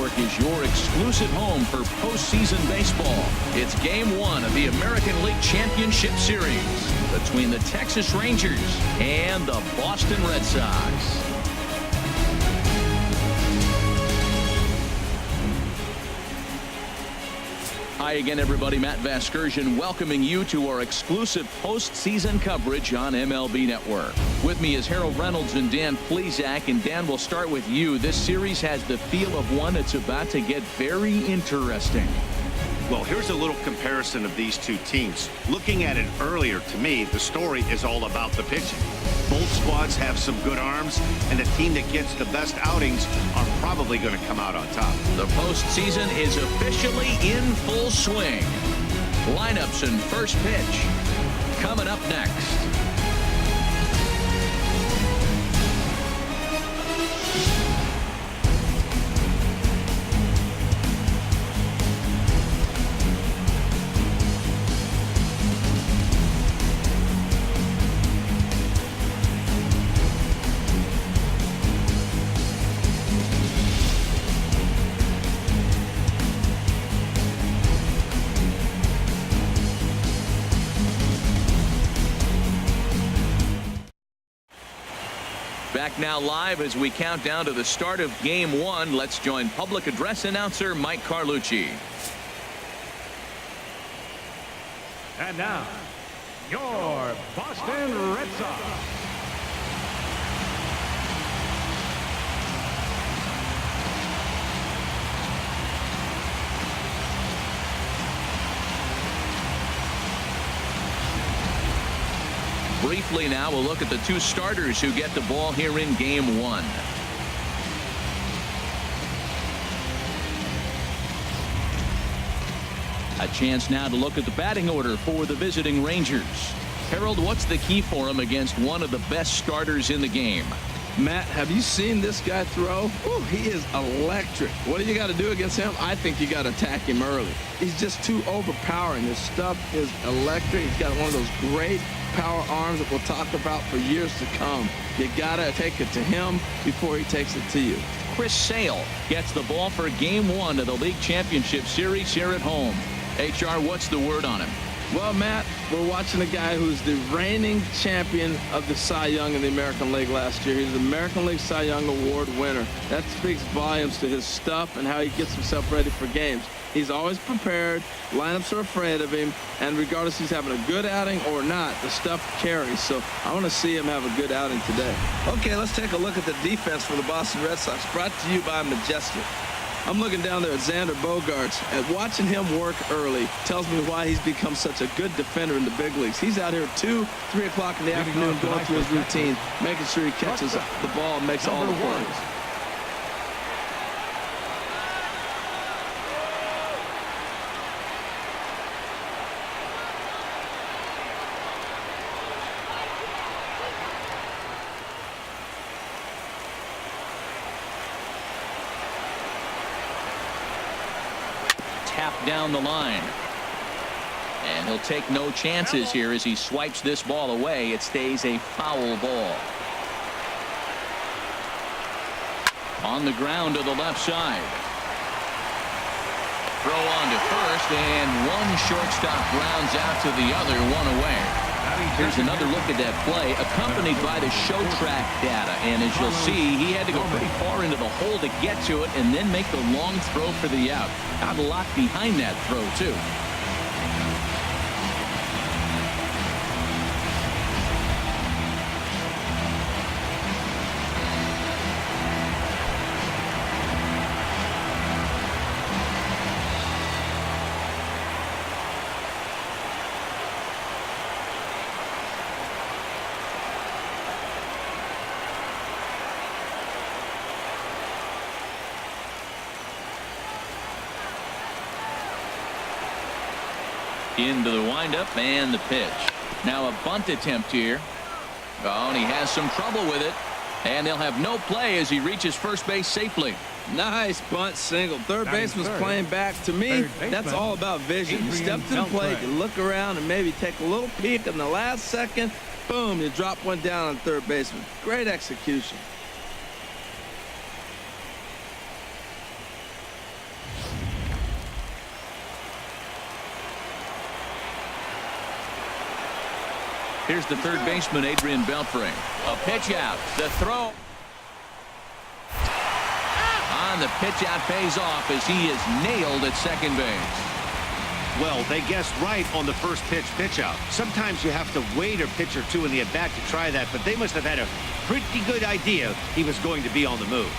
Network is your exclusive home for postseason baseball. It's Game 1 of the American League Championship Series between the Texas Rangers and the Boston Red Sox. Hi again, everybody. Matt Vasgersian welcoming you to our exclusive postseason coverage on MLB Network. With me is Harold Reynolds and Dan Plesac. And Dan, we'll start with you. This series has the feel of one that's about to get very interesting. Well, here's a little comparison of these two teams. Looking at it earlier, to me, the story is all about the pitching. Both squads have some good arms, and the team that gets the best outings are probably going to come out on top. The postseason is officially in full swing. Lineups and first pitch coming up next. Back now live as we count down to the start of Game 1. Let's join public address announcer Mike Carlucci. And now, your Boston Red Sox. Briefly now, we'll look at the two starters who get the ball here in Game 1. A chance now to look at the batting order for the visiting Rangers. Harold, what's the key for him against one of the best starters in the game? Matt, have you seen this guy throw? Ooh, he is electric. What do you got to do against him? I think you got to attack him early. He's just too overpowering. His stuff is electric. He's got one of those great power arms that we'll talk about for years to come. You got to take it to him before he takes it to you. Chris Sale gets the ball for Game 1 of the League Championship Series here at home. HR, what's the word on him? Well, Matt, we're watching a guy who's the reigning champion of the Cy Young in the American League last year. He's the American League Cy Young Award winner. That speaks volumes to his stuff and how he gets himself ready for games. He's always prepared. Lineups are afraid of him. And regardless if he's having a good outing or not, the stuff carries. So I want to see him have a good outing today. Okay, let's take a look at the defense for the Boston Red Sox, brought to you by Majestic. I'm looking down there at Xander Bogaerts, and watching him work early tells me why he's become such a good defender in the big leagues. He's out here 2, 3 o'clock in the afternoon going through his routine, making sure he catches the ball and makes all the plays. Down the line, and he'll take no chances here as he swipes this ball away. It stays a foul ball. On the ground to the left side. Throw on to first, and one shortstop grounds out to the other, one away. Here's another look at that play, accompanied by the show track data. And as you'll see, he had to go pretty far into the hole to get to it and then make the long throw for the out. Got a lot behind that throw, too. Into the windup and the pitch. Now a bunt attempt here. Oh, and he has some trouble with it. And they'll have no play as he reaches first base safely. Nice bunt single. Third baseman's playing back. To me, that's all about vision. You step to the plate, you look around, and maybe take a little peek in the last second. Boom, you drop one down on third baseman. Great execution. Here's the third baseman, Adrian Beltre. A pitch out. The throw. On the pitch out pays off as he is nailed at second base. Well, they guessed right on the first pitch out. Sometimes you have to wait a pitch or two in the at-bat to try that, but they must have had a pretty good idea he was going to be on the move.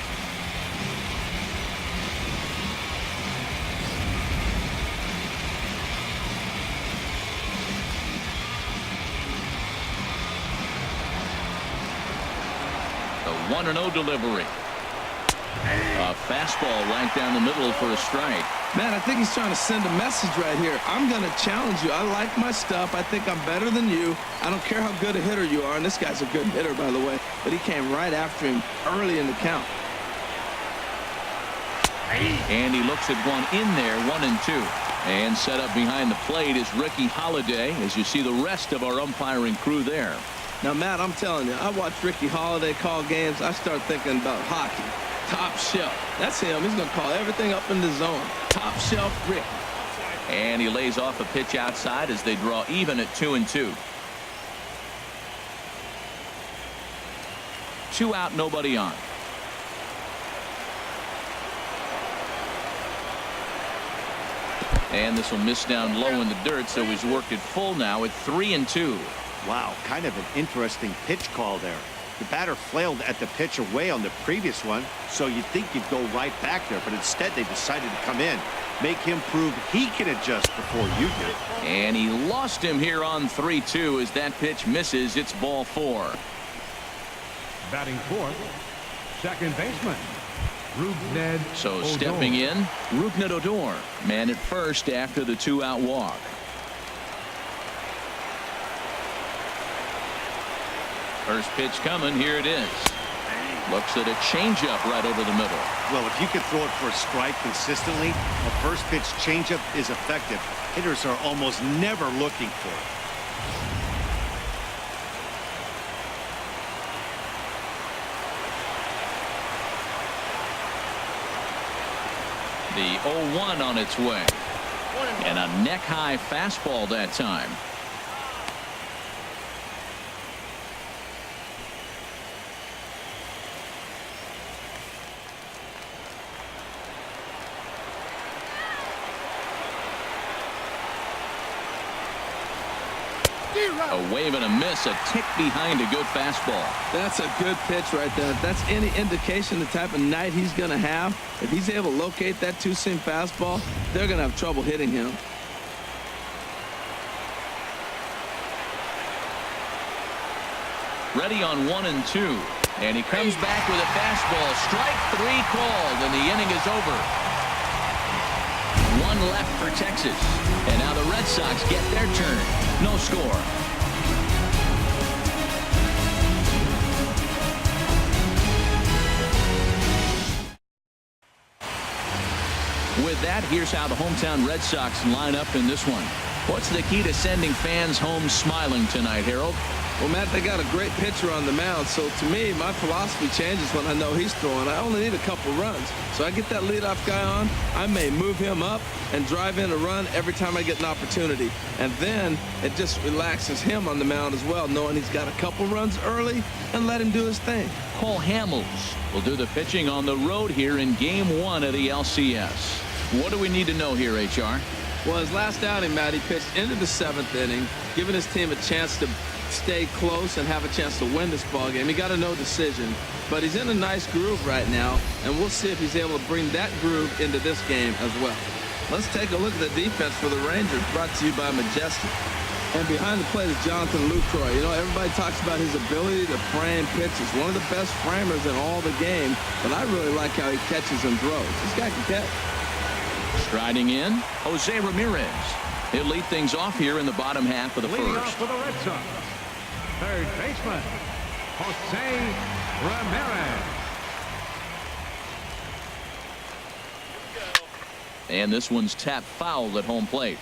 The 1-0 delivery. A fastball right down the middle for a strike. Man, I think he's trying to send a message right here. I'm going to challenge you. I like my stuff. I think I'm better than you. I don't care how good a hitter you are. And this guy's a good hitter, by the way. But he came right after him early in the count. And he looks at one in there, 1-2. And set up behind the plate is Ricky Holiday, as you see the rest of our umpiring crew there. Now, Matt, I'm telling you, I watch Ricky Holiday call games. I start thinking about hockey. Top shelf. That's him. He's going to call everything up in the zone. Top shelf Rick. And he lays off a pitch outside as they draw even at 2-2. 2 out, nobody on. And this will miss down low in the dirt, so he's worked it full now at 3-2. Wow, kind of an interesting pitch call there. The batter flailed at the pitch away on the previous one, so you'd think you'd go right back there, but instead they decided to come in, make him prove he can adjust before you do. And he lost him here on 3-2 as that pitch misses. It's ball 4. Batting fourth, second baseman, Rougned So Odor. stepping in, Rougned Odor, man at first after the 2-out walk. First pitch coming. Here it is. Looks at a changeup right over the middle. Well, if you can throw it for a strike consistently, a first pitch changeup is effective. Hitters are almost never looking for it. The 0-1 on its way. And a neck-high fastball that time. A wave and a miss, a tick behind a good fastball. That's a good pitch right there. If that's any indication the type of night he's going to have, if he's able to locate that two-seam fastball, they're going to have trouble hitting him. Ready on 1-2. And he comes back with a fastball. Strike 3 called, and the inning is over. 1 left for Texas. And now the Red Sox get their turn. No score. With that, here's how the hometown Red Sox line up in this one. What's the key to sending fans home smiling tonight, Harold? Well, Matt, they got a great pitcher on the mound, so to me, my philosophy changes when I know he's throwing. I only need a couple runs. So I get that leadoff guy on, I may move him up and drive in a run every time I get an opportunity. And then it just relaxes him on the mound as well, knowing he's got a couple runs early and let him do his thing. Cole Hamels will do the pitching on the road here in Game 1 of the LCS. What do we need to know here, HR? Well, his last outing, Matt, he pitched into the 7th inning, giving his team a chance to stay close and have a chance to win this ball game. He got a no decision, but he's in a nice groove right now, and we'll see if he's able to bring that groove into this game as well. Let's take a look at the defense for the Rangers, brought to you by Majestic. And behind the plate is Jonathan Lucroy. You know, everybody talks about his ability to frame pitches. One of the best framers in all the game, but I really like how he catches and throws. This guy can catch. Striding in, Jose Ramirez. He'll lead things off here in the bottom half of the Leading first. off for the Red Sox, third baseman, Jose Ramirez. And this one's tapped foul at home plate.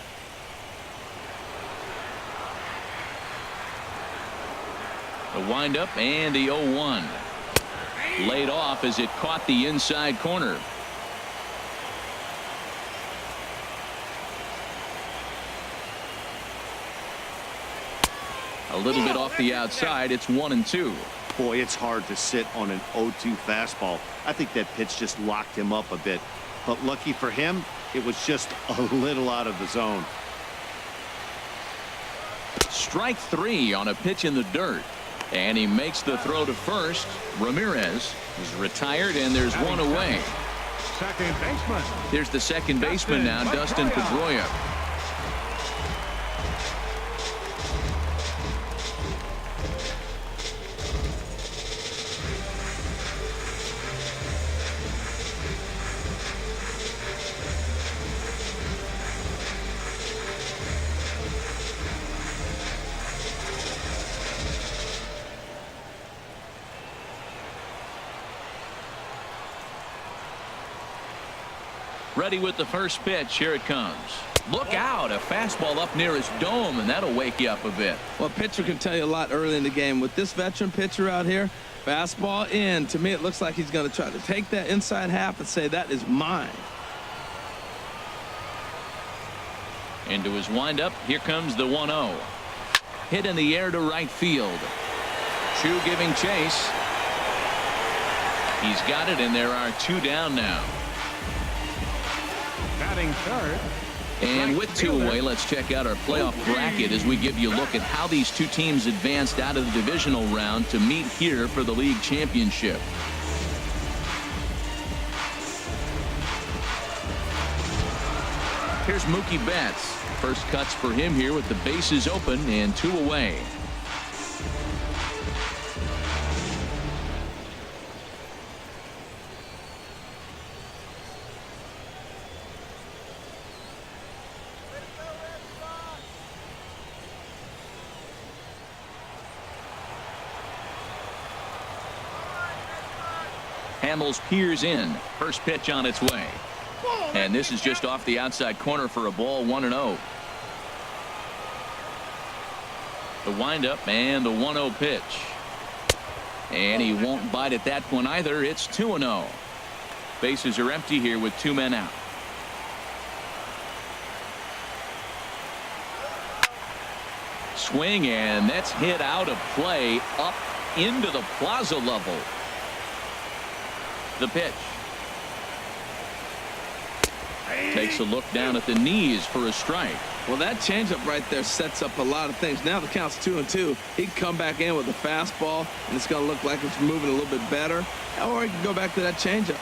The windup and the 0-1. Laid off as it caught the inside corner. A A little bit off the outside. It's 1-2. Boy, it's hard to sit on an 0-2 fastball. I think that pitch just locked him up a bit. But lucky for him, it was just a little out of the zone. Strike 3 on a pitch in the dirt. And he makes the throw to first. Ramirez is retired, and there's one away. Second baseman. Here's the second baseman now, Dustin Pedroia. Ready with the first pitch. Here it comes. Look out. A fastball up near his dome, and that'll wake you up a bit. Well, a pitcher can tell you a lot early in the game. With this veteran pitcher out here, fastball in. To me, it looks like he's going to try to take that inside half and say, that is mine. Into his windup. Here comes the 1-0. Hit in the air to right field. Chu giving chase. He's got it, and there are 2 down now. Batting third. And with 2 away, let's check out our playoff bracket as we give you a look at how these 2 teams advanced out of the divisional round to meet here for the league championship. Here's Mookie Betts. First cuts for him here with the bases open and 2 away. Hamels peers in. First pitch on its way. And this is just off the outside corner for a ball. 1-0. The windup and the 1-0 pitch. And he won't bite at that one either. It's 2-0. Bases are empty here with 2 men out. Swing, and that's hit out of play up into the plaza level. The pitch. Takes a look down at the knees for a strike. Well, that changeup right there sets up a lot of things. Now the count's 2-2. He can come back in with a fastball, and it's going to look like it's moving a little bit better. Or he can go back to that changeup.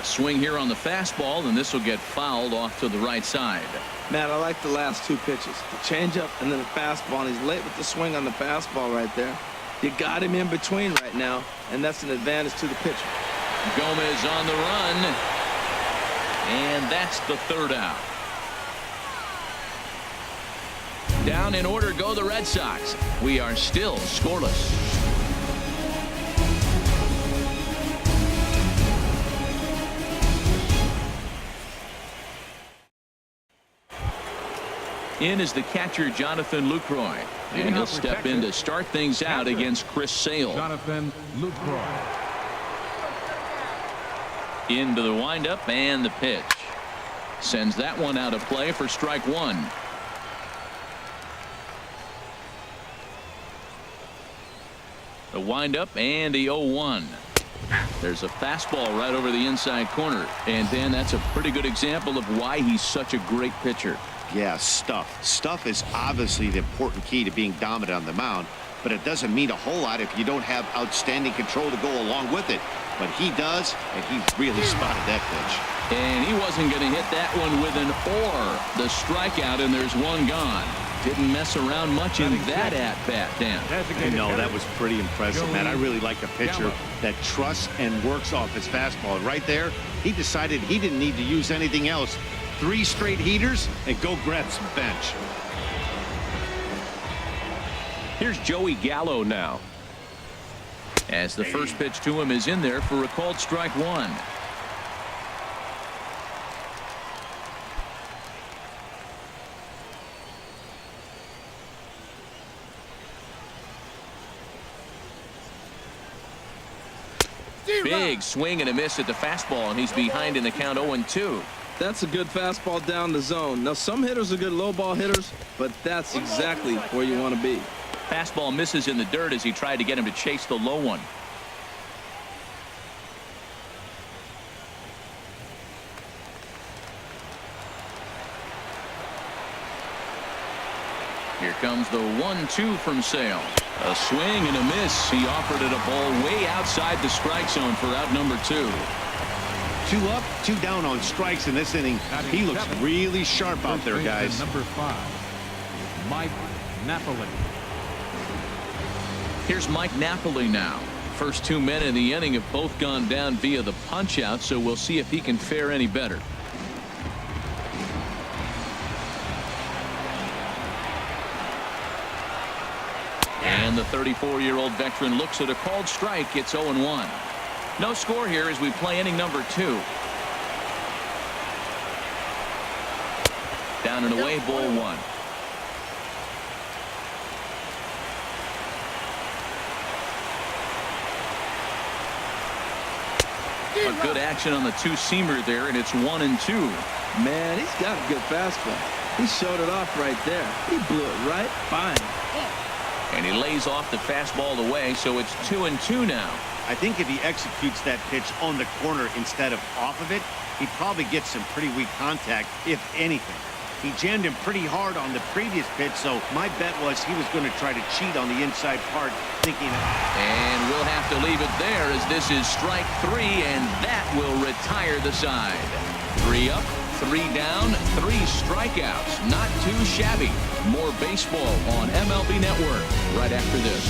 A swing here on the fastball, and this will get fouled off to the right side. Matt, I like the last 2 pitches. The changeup and then the fastball, and he's late with the swing on the fastball right there. You got him in between right now, and that's an advantage to the pitcher. Gomez on the run, and that's the 3rd out. Down in order go the Red Sox. We are still scoreless. In is the catcher, Jonathan Lucroy. And he'll step in to start things out against Chris Sale. Jonathan Lucroy. Into the windup and the pitch. Sends that one out of play for strike 1. The windup and the 0-1. There's a fastball right over the inside corner. And Dan, that's a pretty good example of why he's such a great pitcher. Yeah, stuff. Stuff is obviously the important key to being dominant on the mound, but it doesn't mean a whole lot if you don't have outstanding control to go along with it. But he does, and he really spotted that pitch. And he wasn't going to hit that one with an or. The strikeout, and there's one gone. Didn't mess around much in that at-bat, Dan. No, that was pretty impressive, man. I really like a pitcher that trusts and works off his fastball. And right there, he decided he didn't need to use anything else. 3 straight heaters and go grab some bench. Here's Joey Gallo now. As the first pitch to him is in there for a called strike 1. Big swing and a miss at the fastball, and he's behind in the count 0-2. That's a good fastball down the zone. Now, some hitters are good low ball hitters, but that's exactly where you want to be. Fastball misses in the dirt as he tried to get him to chase the low one. Here comes the 1-2 from Sale. A swing and a miss. He offered it a ball way outside the strike zone for out number 2. 2 up, 2 down on strikes in this inning. He looks really sharp out there, guys. Number 5, Mike Napoli. Here's Mike Napoli now. First 2 men in the inning have both gone down via the punch out, so we'll see if he can fare any better. And the 34-year-old veteran looks at a called strike. It's 0-1. No score here as we play inning number 2. Down and away, ball 1. A good action on the 2-seamer there, and it's 1-2. Man, he's got a good fastball. He showed it off right there. He blew it right by him. And he lays off the fastball away, so it's 2-2 now. I think if he executes that pitch on the corner instead of off of it, he'd probably get some pretty weak contact, if anything. He jammed him pretty hard on the previous pitch, so my bet was he was going to try to cheat on the inside part, thinking... And we'll have to leave it there as this is strike 3, and that will retire the side. 3 up, 3 down, 3 strikeouts. Not too shabby. More baseball on MLB Network right after this.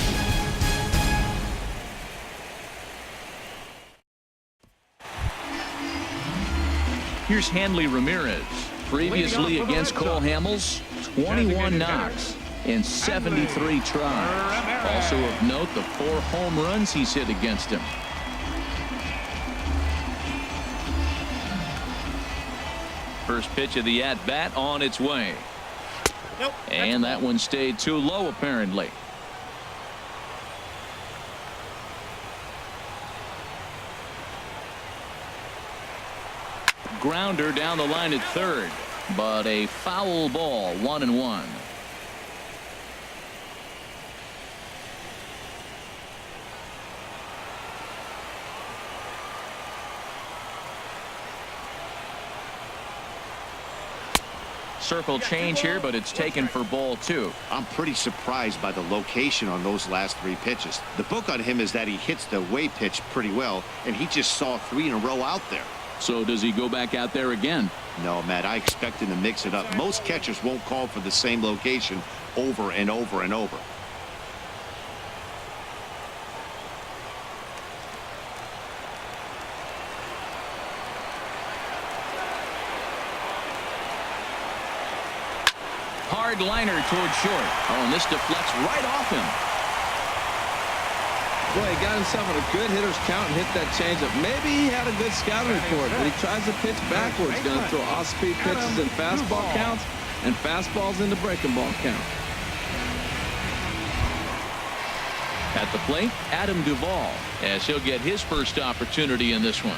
Here's Hanley Ramirez. Previously against Cole Hamels, 21 knocks and 73 tries. Also of note, the 4 home runs he's hit against him. First pitch of the at-bat on its way. Nope, and that one stayed too low, apparently. Grounder down the line at third, but a foul ball, 1-1. Circle change here, but it's taken for ball 2. I'm pretty surprised by the location on those last 3 pitches. The book on him is that he hits the away pitch pretty well, and he just saw 3 in a row out there. So does he go back out there again? No, Matt, I expect him to mix it up. Most catchers won't call for the same location over and over and over. Hard liner towards short. Oh, and this deflects right off him. Boy, he got himself in a good hitter's count and hit that changeup. Maybe he had a good scouting report, but he tries to pitch backwards. Going to throw off-speed pitches in fastball counts and fastballs into breaking ball count. At the plate, Adam Duvall, as he'll get his first opportunity in this one.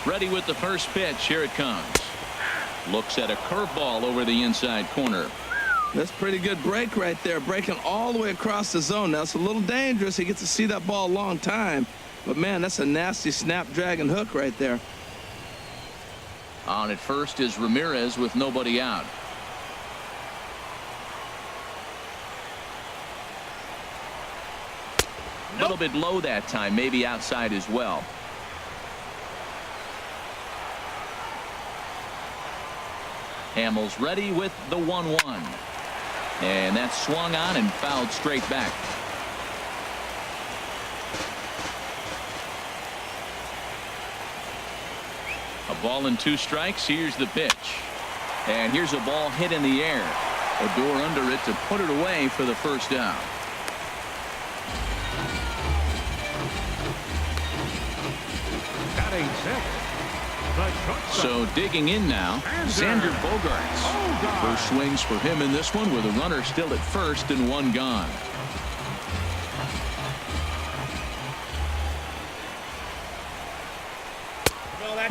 Ready with the first pitch. Here it comes. Looks at a curveball over the inside corner. That's pretty good break right there, breaking all the way across the zone. Now, it's a little dangerous. He gets to see that ball a long time. But, man, that's a nasty snap-dragon hook right there. On at first is Ramirez with nobody out. A little bit low that time, maybe outside as well. Hamels ready with the 1-1. And that's swung on and fouled straight back. A ball and 2 strikes. Here's the pitch. And here's a ball hit in the air. Odor under it to put it away for the first down. Batting 6, The shortstop. So digging in now, Xander Bogaerts. First swings for him in this one with a runner still at first and one gone.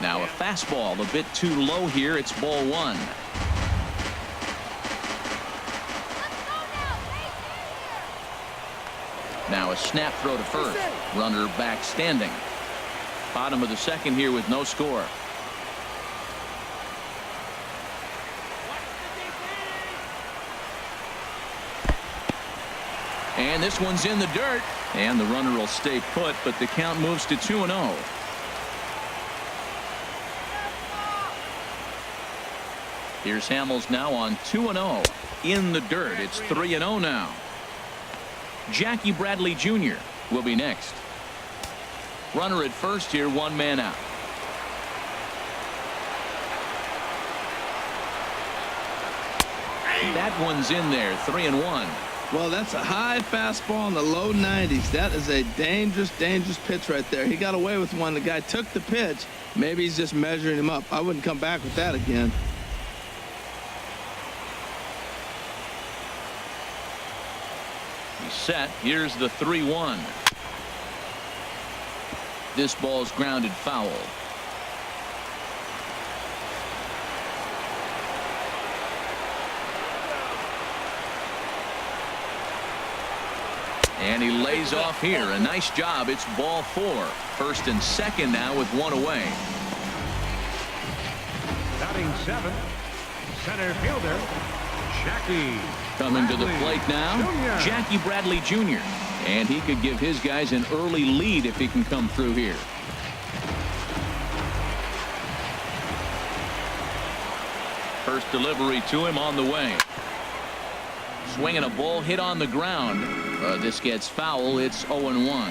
Now a fastball a bit too low here. It's ball one. Now a snap throw to first. Runner back standing. Bottom of the second here with no score. And this one's in the dirt. And the runner will stay put, but the count moves to 2-0. Here's Hamels now on 2-0 in the dirt. It's 3-0 now. Jackie Bradley Jr. will be next. Runner at first here, one man out. That one's in there, 3-1. Well, that's a high fastball in the low 90s. That is a dangerous, dangerous pitch right there. He got away with one. The guy took the pitch. Maybe he's just measuring him up. I wouldn't come back with that again. He's set. Here's the 3-1. This ball's grounded foul. And he lays off here. A nice job. It's ball four. First and second now with one away. Batting seventh, center fielder, Jackie. Coming to the plate now, Jr. Jackie Bradley Jr. And he could give his guys an early lead if he can come through here. First delivery to him on the way. Swinging a ball hit on the ground. This gets foul. It's 0-1. 0-1.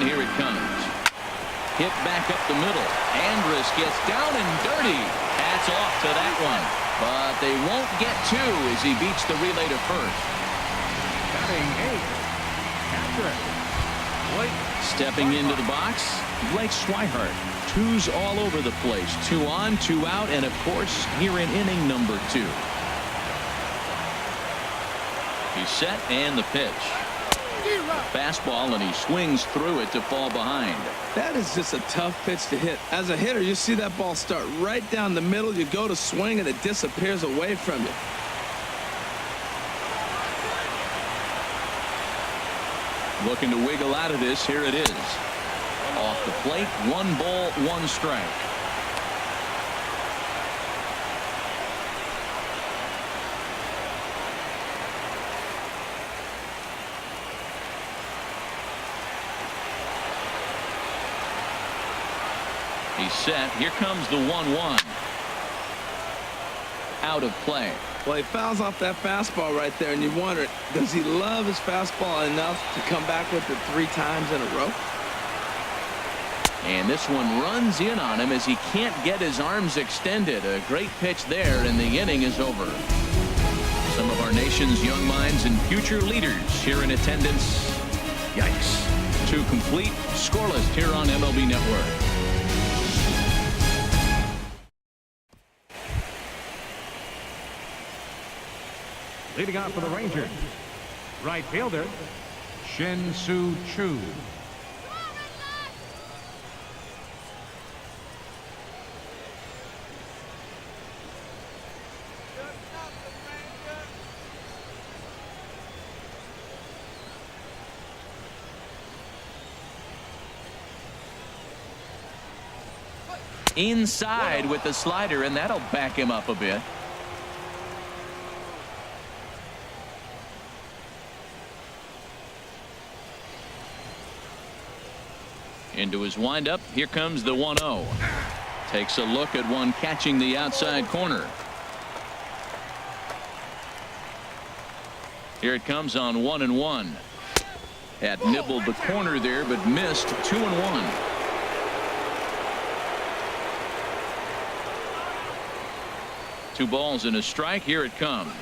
Here it comes. Hit back up the middle. Andrus gets down and dirty. Hats off to that one. But they won't get two as he beats the relay to first. Batting eighth, Patrick. Blake. Stepping into the box, Blake Swihart. Twos all over the place. 2 on, 2 out, and of course here in inning number 2. He's set and the pitch. Fastball, and he swings through it to fall behind. That is just a tough pitch to hit. As a hitter, you see that ball start right down the middle. You go to swing, and it disappears away from you. Looking to wiggle out of this. Here it is. Off the plate, 1 ball, 1 strike. He's set. Here comes the 1-1. Out of play. Well, he fouls off that fastball right there, and you wonder, does he love his fastball enough to come back with it 3 times in a row? And this one runs in on him as he can't get his arms extended. A great pitch there, and the inning is over. Some of our nation's young minds and future leaders here in attendance. Yikes. 2 complete, scoreless here on MLB Network. Leading off for the Rangers, right fielder, Shin-Soo Choo. Inside with the slider, and that'll back him up a bit. Into his windup. Here comes the 1-0. Takes a look at one catching the outside corner. Here it comes on 1-1. Had nibbled the corner there, but missed. 2-1. Two balls and a strike. Here it comes.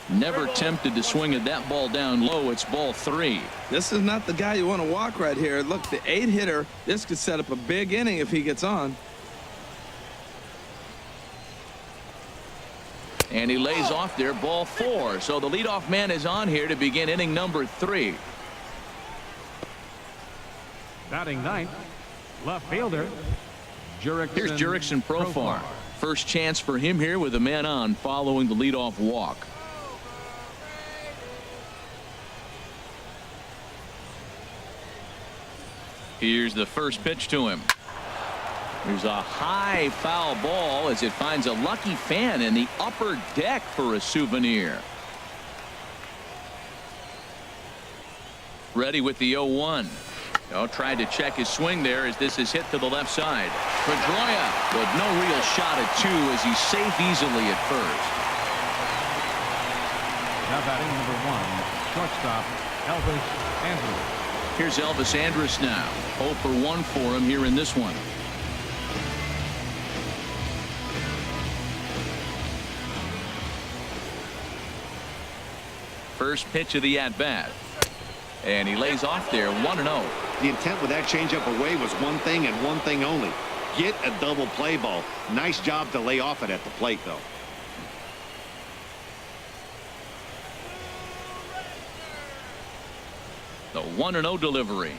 Never tempted to swing at that ball down low. It's ball 3. This is not the guy you want to walk right here. Look, the 8-hitter, this could set up a big inning if he gets on. And he lays off there, ball 4. So the leadoff man is on here to begin inning number 3. Batting ninth, left fielder, Here's Jurickson Profar. First chance for him here with a man on following the leadoff walk. Here's the first pitch to him. There's a high foul ball as it finds a lucky fan in the upper deck for a souvenir. Ready with the 0-1. Oh, tried to check his swing there as this is hit to the left side. Pedroia with no real shot at 2 as he's safe easily at first. now batting number 1, shortstop Elvis Andrus. Here's Elvis Andrus now. 0 for 1 for him here in this one. First pitch of the at-bat. And he lays off there 1-0. The intent with that changeup away was one thing and one thing only. Get a double play ball. Nice job to lay off it at the plate, though. The 1-0 delivery.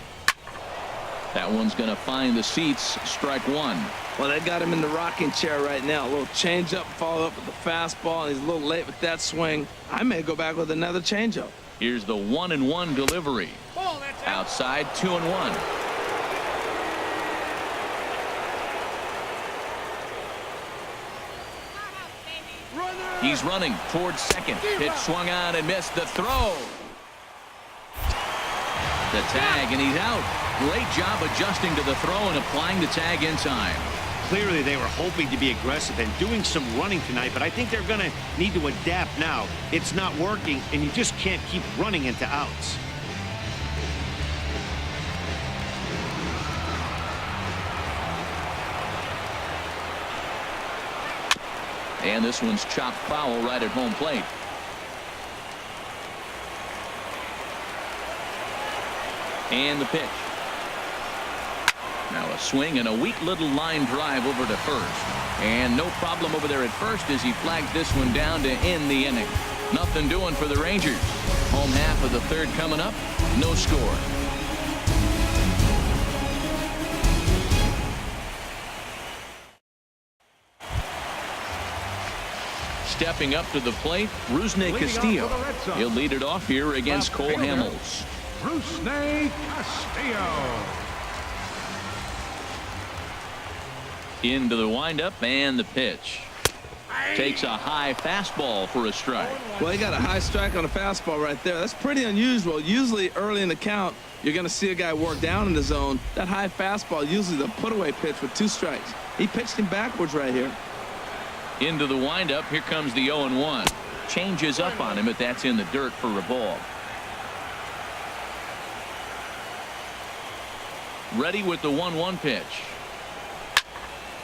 That one's going to find the seats. Strike 1. Well, they got him in the rocking chair right now. A little changeup, followed up with the fastball, and he's a little late with that swing. I may go back with another changeup. Here's the 1-1 delivery. Outside, 2-1. He's running towards second. Pitch swung on and missed the throw. The tag, and he's out. Great job adjusting to the throw and applying the tag in time. Clearly, they were hoping to be aggressive and doing some running tonight, but I think they're going to need to adapt now. It's not working, and you just can't keep running into outs. And this one's chopped foul right at home plate. And the pitch. Now a swing and a weak little line drive over to first. And no problem over there at first as he flags this one down to end the inning. Nothing doing for the Rangers. Home half of the third coming up. No score. Stepping up to the plate, Rusney Castillo. He'll lead it off here against Cole Hamels. Rusney Castillo. Into the windup and the pitch. Takes a high fastball for a strike. Well, he got a high strike on a fastball right there. That's pretty unusual. Usually early in the count, you're going to see a guy work down in the zone. That high fastball, usually the put-away pitch with 2 strikes. He pitched him backwards right here. Into the windup. Here comes the 0-1. Changes up on him, but that's in the dirt for a ball. Ready with the 1-1 pitch.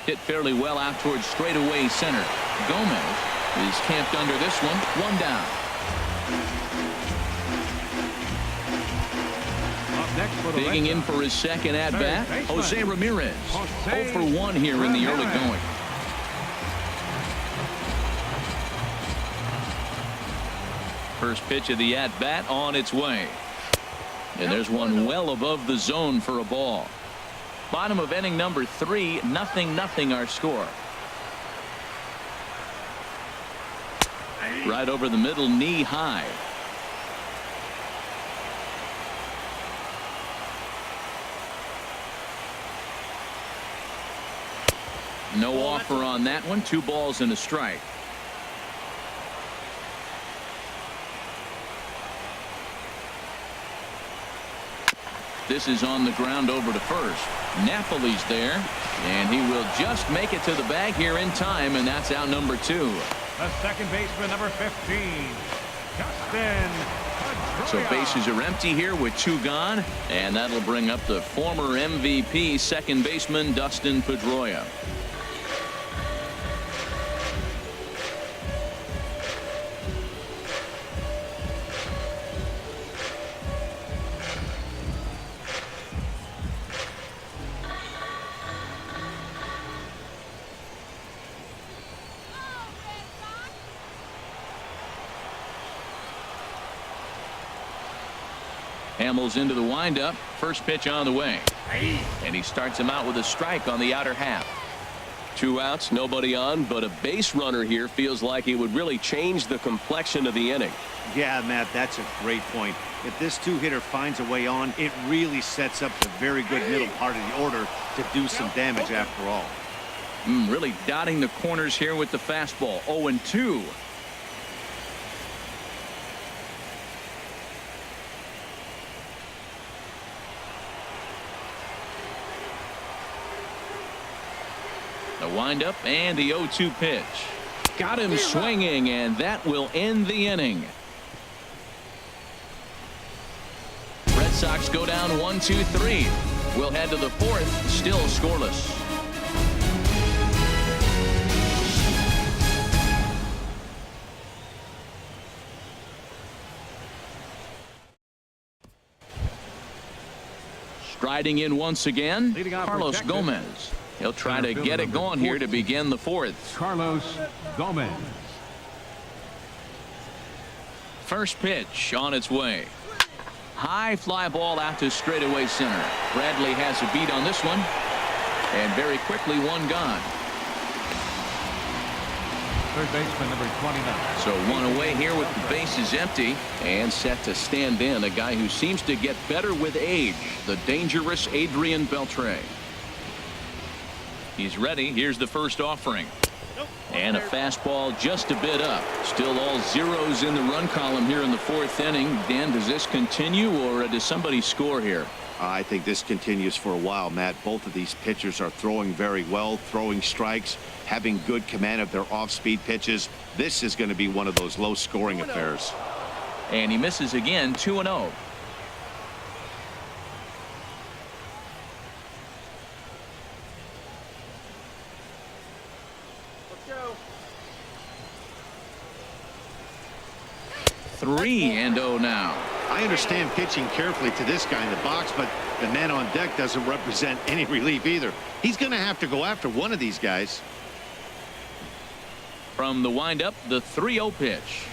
Hit fairly well out towards straightaway center. Gomez is camped under this one. 1 down. Up next for the Digging in for his second at-bat, Jose Ramirez. 0 for 1 here in the early going. First pitch of the at-bat on its way. And there's one well above the zone for a ball. Bottom of inning number 3, 0-0 our score. Right over the middle, knee high. No offer on that one. 2 balls and a strike. This is on the ground over to first. Napoli's there, and he will just make it to the bag here in time, and that's out number 2. The second baseman, number 15, Justin Pedroia. So bases are empty here with 2 gone, and that'll bring up the former MVP second baseman Dustin Pedroia. Hamels into the windup. First pitch on the way. And he starts him out with a strike on the outer half. 2 outs, nobody on, but a base runner here feels like it would really change the complexion of the inning. Yeah, Matt, that's a great point. If this two-hitter finds a way on, it really sets up the very good middle part of the order to do some damage after all. Really dotting the corners here with the fastball. 0-2. The windup and the 0-2 pitch. Got him swinging, and that will end the inning. Red Sox go down 1-2-3. We'll head to the fourth, still scoreless. Striding in once again, Carlos Gomez. He'll try to get it going here to begin the fourth. Carlos Gomez. First pitch on its way. High fly ball out to straightaway center. Bradley has a beat on this one. And very quickly, one gone. Third baseman number 29. So one away here with the bases empty and set to stand in a guy who seems to get better with age, the dangerous Adrian Beltre. He's ready. Here's the first offering. And a fastball just a bit up. Still all zeros in the run column here in the fourth inning. Dan, does this continue or does somebody score here? I think this continues for a while, Matt. Both of these pitchers are throwing very well, throwing strikes, having good command of their off-speed pitches. This is going to be one of those low-scoring affairs. And he misses again, 2-0. Go. 3-0 now. I understand pitching carefully to this guy in the box, but the man on deck doesn't represent any relief either. He's going to have to go after one of these guys. From the windup, the 3-0 pitch.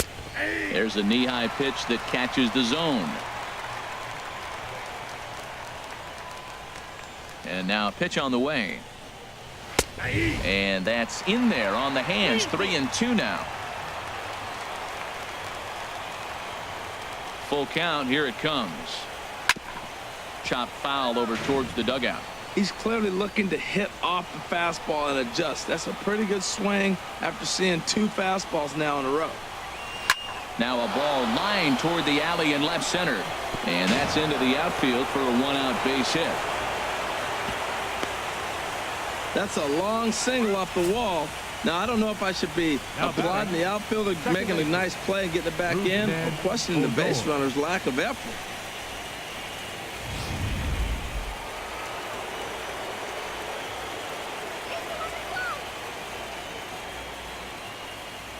There's a knee-high pitch that catches the zone. And now a pitch on the way. And that's in there on the hands. 3-2 now. Full count. Here it comes. Chop foul over towards the dugout. He's clearly looking to hit off the fastball and adjust. That's a pretty good swing after seeing 2 fastballs now in a row. Now a ball lined toward the alley in left center. And that's into the outfield for a 1-out base hit. That's a long single off the wall. Now, I don't know if I should be applauding the outfielder making a nice play and getting it back in, or questioning the base runner's lack of effort.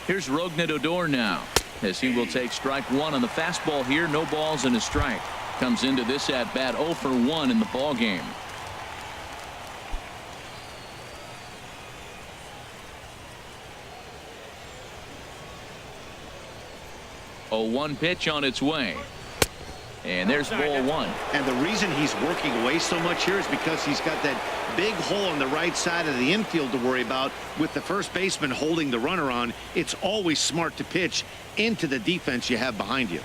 Here's Rougned Odor now, as he will take strike 1 on the fastball here. No balls and a strike. Comes into this at bat 0 for 1 in the ball game. 0-1 pitch on its way. And there's ball 1. And the reason he's working away so much here is because he's got that big hole on the right side of the infield to worry about. With the first baseman holding the runner on, it's always smart to pitch into the defense you have behind you.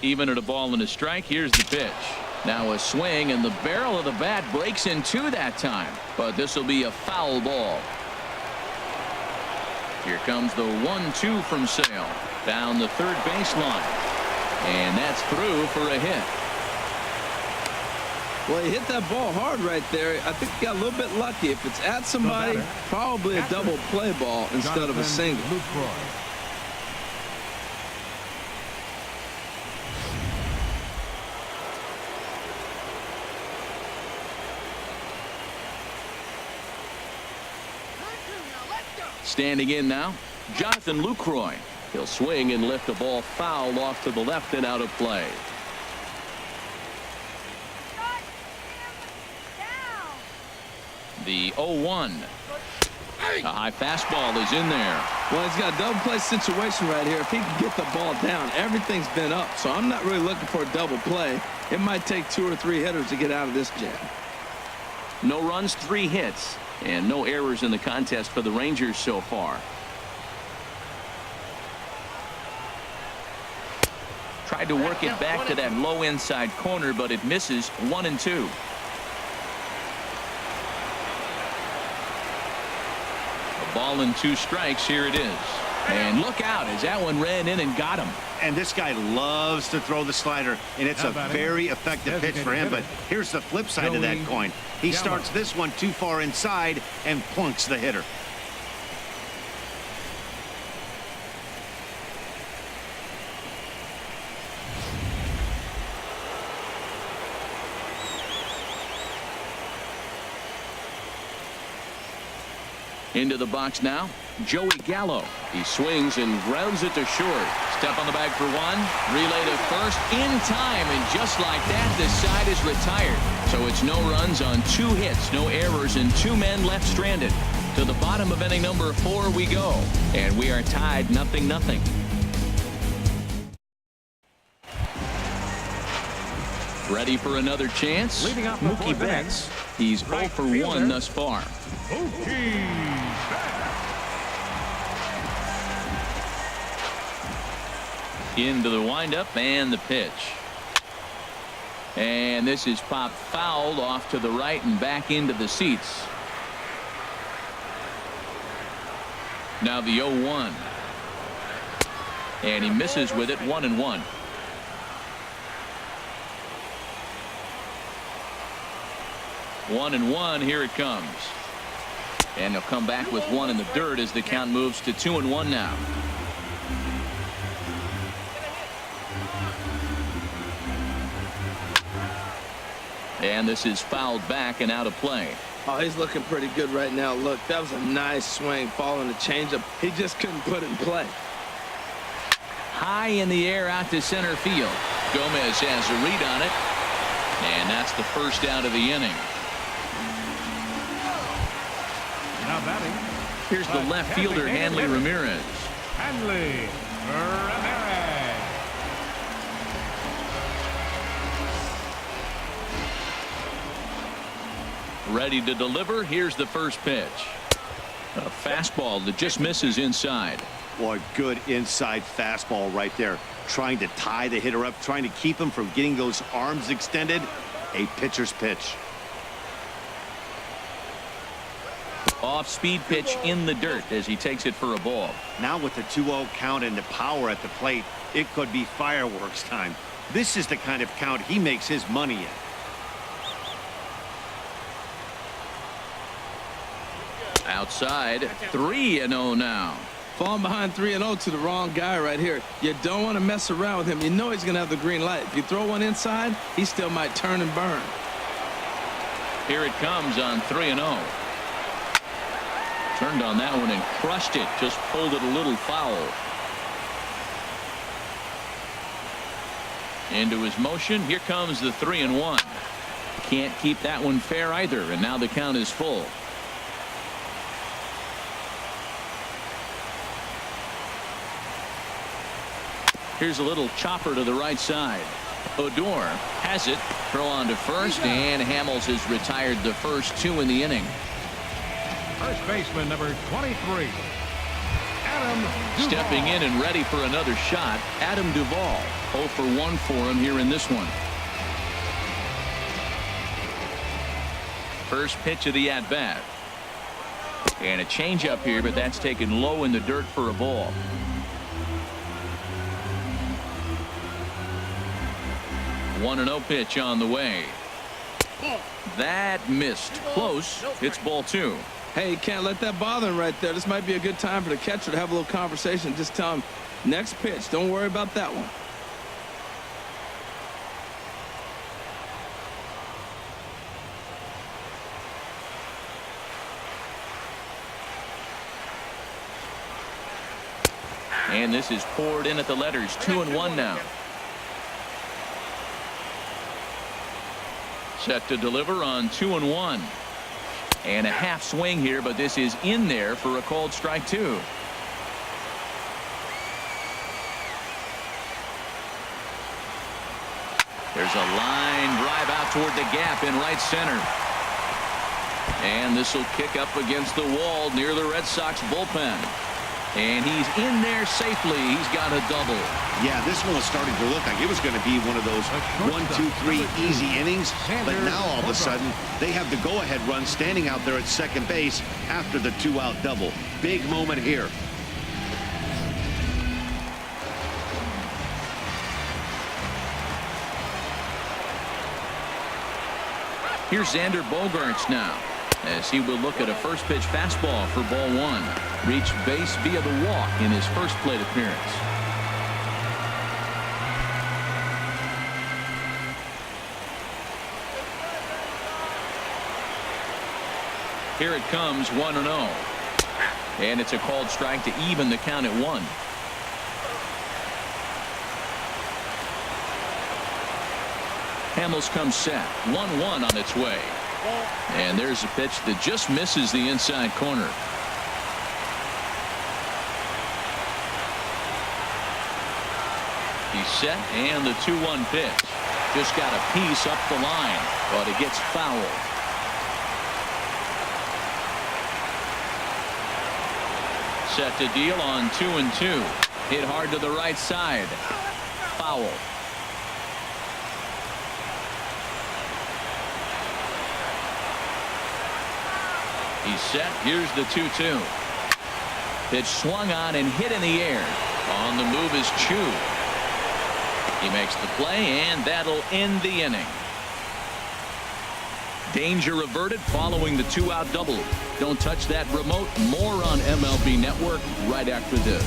Even at a ball and a strike, here's the pitch. Now a swing, and the barrel of the bat breaks in 2 that time. But this will be a foul ball. Here comes the 1-2 from Sale. Down the third baseline. And that's through for a hit. Well, he hit that ball hard right there. I think he got a little bit lucky. If it's at somebody, probably a double play ball instead of a single. Standing in now, Jonathan Lucroy. He'll swing and lift the ball foul off to the left and out of play. The 0-1. A high fastball is in there. Well, he's got a double play situation right here. If he can get the ball down, everything's been up. So I'm not really looking for a double play. It might take 2 or 3 hitters to get out of this jam. No runs, 3 hits, and no errors in the contest for the Rangers so far. Tried to work it back to that low inside corner, but it misses. 1-2. A ball and 2 strikes. Here it is. And look out as that one ran in and got him. And this guy loves to throw the slider, and it's a very effective pitch for him. But here's the flip side of that coin. He starts this one too far inside and plunks the hitter. Into the box now, Joey Gallo. He swings and grounds it to short. Step on the bag for 1. Relay to first in time, and just like that, the side is retired. So it's no runs on 2 hits, no errors, and 2 men left stranded. To the bottom of inning number 4 we go, and we are tied 0-0. Ready for another chance? Leading off the Mookie 4th Betts. inning, He's 0 for 1 thus far. Mookie Betts. Into the windup and the pitch. And this is popped foul off to the right and back into the seats. Now the 0-1. And he misses with it. 1-1. One and one. Here it comes. And they'll come back with 1 in the dirt as the count moves to 2-1 now. And this is fouled back and out of play. Oh, he's looking pretty good right now. Look, that was a nice swing following the changeup. He just couldn't put it in play. High in the air out to center field. Gomez has a read on it. And that's the first out of the inning. Now batting. Here's the left fielder, Hanley Ramirez. Hanley Ramirez. Ready to deliver. Here's the first pitch. A fastball that just misses inside. Boy, good inside fastball right there. Trying to tie the hitter up, trying to keep him from getting those arms extended. A pitcher's pitch. Off-speed pitch in the dirt as he takes it for a ball. Now with the 2-0 count and the power at the plate, it could be fireworks time. This is the kind of count he makes his money in. Outside, 3-0 now. Falling behind 3-0 to the wrong guy right here. You don't want to mess around with him. You know he's going to have the green light. If you throw one inside, he still might turn and burn. Here it comes on 3-0. Turned on that one and crushed it. Just pulled it a little foul. Into his motion. Here comes the 3-1. Can't keep that one fair either. And now the count is full. Here's a little chopper to the right side. Odor has it. Throw on to first, and Hamels has retired the first 2 in the inning. First baseman number 23. Adam Duvall. Stepping in and ready for another shot, Adam Duvall. 0 for 1 for him here in this one. First pitch of the at-bat. And a changeup here, but that's taken low in the dirt for a ball. One 1-0 pitch on the way. That missed. Close. It's ball 2. Hey, you can't let that bother him right there. This might be a good time for the catcher to have a little conversation. Just tell him, next pitch, don't worry about that one. And this is poured in at the letters. 2-1 now. Set to deliver on 2-1. And a half swing here, but this is in there for a called strike 2. There's a line drive out toward the gap in right center. And this will kick up against the wall near the Red Sox bullpen. And he's in there safely. He's got a double. Yeah, this one was starting to look like it was going to be one of those 1, 2, 3 easy innings. But now all of a sudden, they have the go-ahead run standing out there at second base after the 2-out double. Big moment here. Here's Xander Bogaerts now, as he will look at a first pitch fastball for ball 1. Reached base via the walk in his first plate appearance. Here it comes, 1-0. And it's a called strike to even the count at 1. Hamels comes set. 1-1 on its way. And there's a pitch that just misses the inside corner. He's set, and the 2-1 pitch. Just got a piece up the line, but it gets fouled. Set to deal on 2-2. Hit hard to the right side. Foul. He's set. Here's the 2-2. Pitch swung on and hit in the air. On the move is Chu. He makes the play, and that'll end the inning. Danger averted following the 2-out double. Don't touch that remote. More on MLB Network right after this.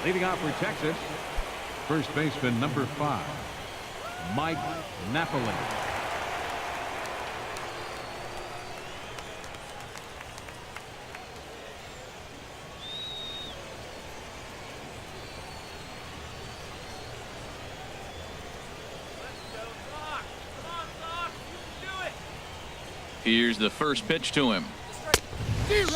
Leading off for Texas, first baseman number 5, Mike Napoli. Here's the first pitch to him.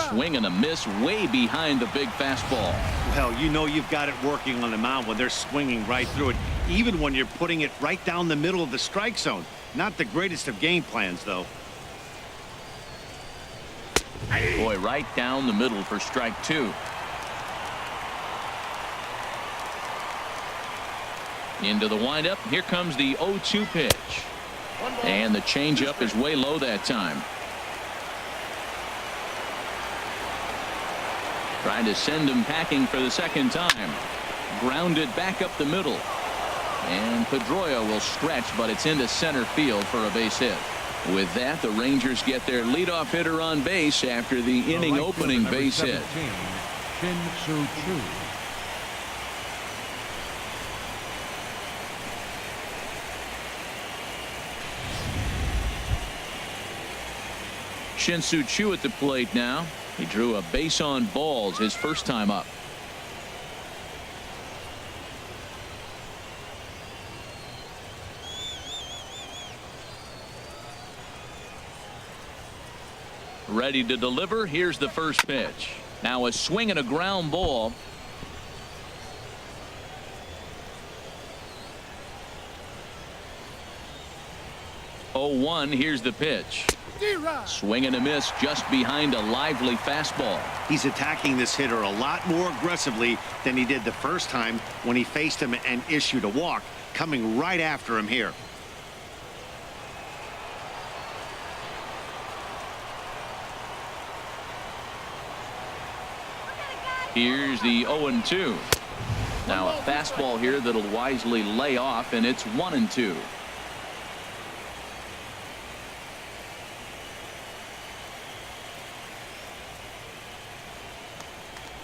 Swing and a miss way behind the big fastball. Well, you know you've got it working on the mound when they're swinging right through it, even when you're putting it right down the middle of the strike zone. Not the greatest of game plans, though. Boy, right down the middle for strike 2. Into the windup. Here comes the 0-2 pitch. And the changeup is way low that time. Trying to send him packing for the second time. Grounded back up the middle. And Pedroia will stretch, but it's into center field for a base hit. With that, the Rangers get their leadoff hitter on base after the inning opening base hit. Shin-Soo Choo at the plate now. He drew a base on balls his first time up. Ready to deliver. Here's the first pitch. Now a swing and a ground ball. Oh, 1. Here's the pitch. Swing and a miss just behind a lively fastball. He's attacking this hitter a lot more aggressively than he did the first time when he faced him and issued a walk, coming right after him here. Here's the 0-2. Now a fastball here that'll wisely lay off, and it's 1-2.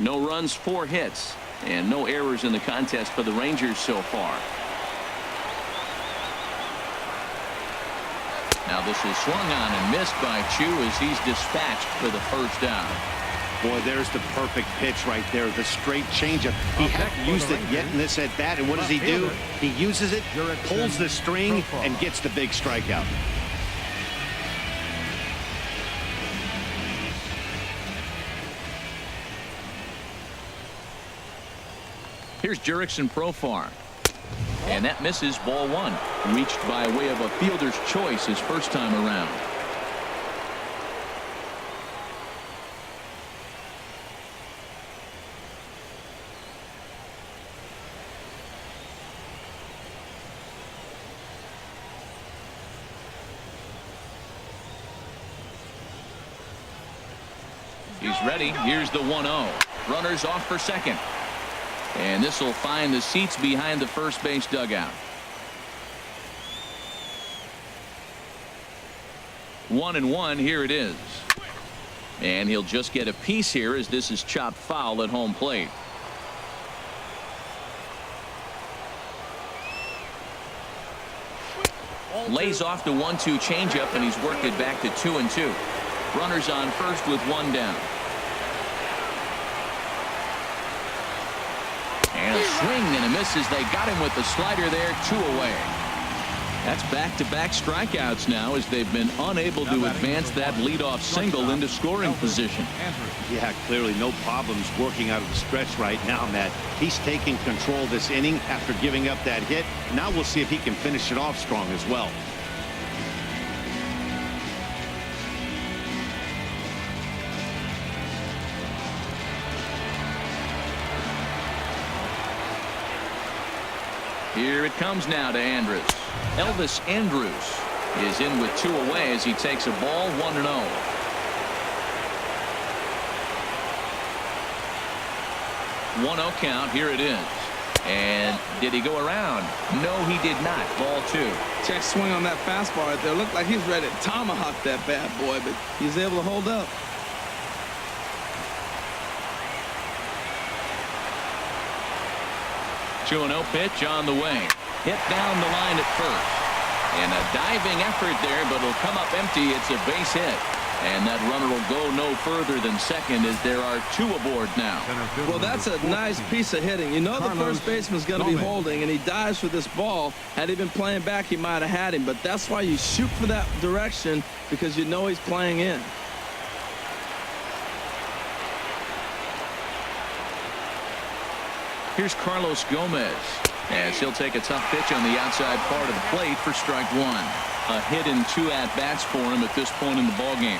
No runs, 4 hits, and no errors in the contest for the Rangers so far. Now this is swung on and missed by Chu as he's dispatched for the first down. Boy, there's the perfect pitch right there, the straight changeup. He hadn't used it yet in this at-bat, and what does he do? He uses it, pulls the string, and gets the big strikeout. Here's Jurickson Profar. And that misses, ball one. Reached by way of a fielder's choice his first time around. He's ready. Here's the 1-0. Runners off for second. And this will find the seats behind the first base dugout. 1-1. Here it is. And he'll just get a piece here as this is chopped foul at home plate. Lays off the 1-2 changeup, and he's worked it back to 2-2. Runners on first with one down. And a swing and a miss as they got him with the slider there, 2 away. That's back-to-back strikeouts now as they've been unable to advance that leadoff single into scoring position. Yeah, clearly no problems working out of the stretch right now, Matt. He's taking control this inning after giving up that hit. Now we'll see if he can finish it off strong as well. Here it comes now to Andrus. Elvis Andrus is in with 2 away as he takes a ball, 1-0. 1-0 count. Here it is. And did he go around? No, he did not. Ball 2. Check swing on that fastball right there. Looked like he's ready to tomahawk that bad boy, but he's able to hold up. Two 2-0 pitch on the way. Hit down the line at first. And a diving effort there, but it'll come up empty. It's a base hit. And that runner will go no further than second as there are 2 aboard now. Well, that's a nice piece of hitting. You know the first baseman's going to be holding, and he dives for this ball. Had he been playing back, he might have had him. But that's why you shoot for that direction, because you know he's playing in. Here's Carlos Gomez as he'll take a tough pitch on the outside part of the plate for strike 1. A hit in 2 at-bats for him at this point in the ballgame.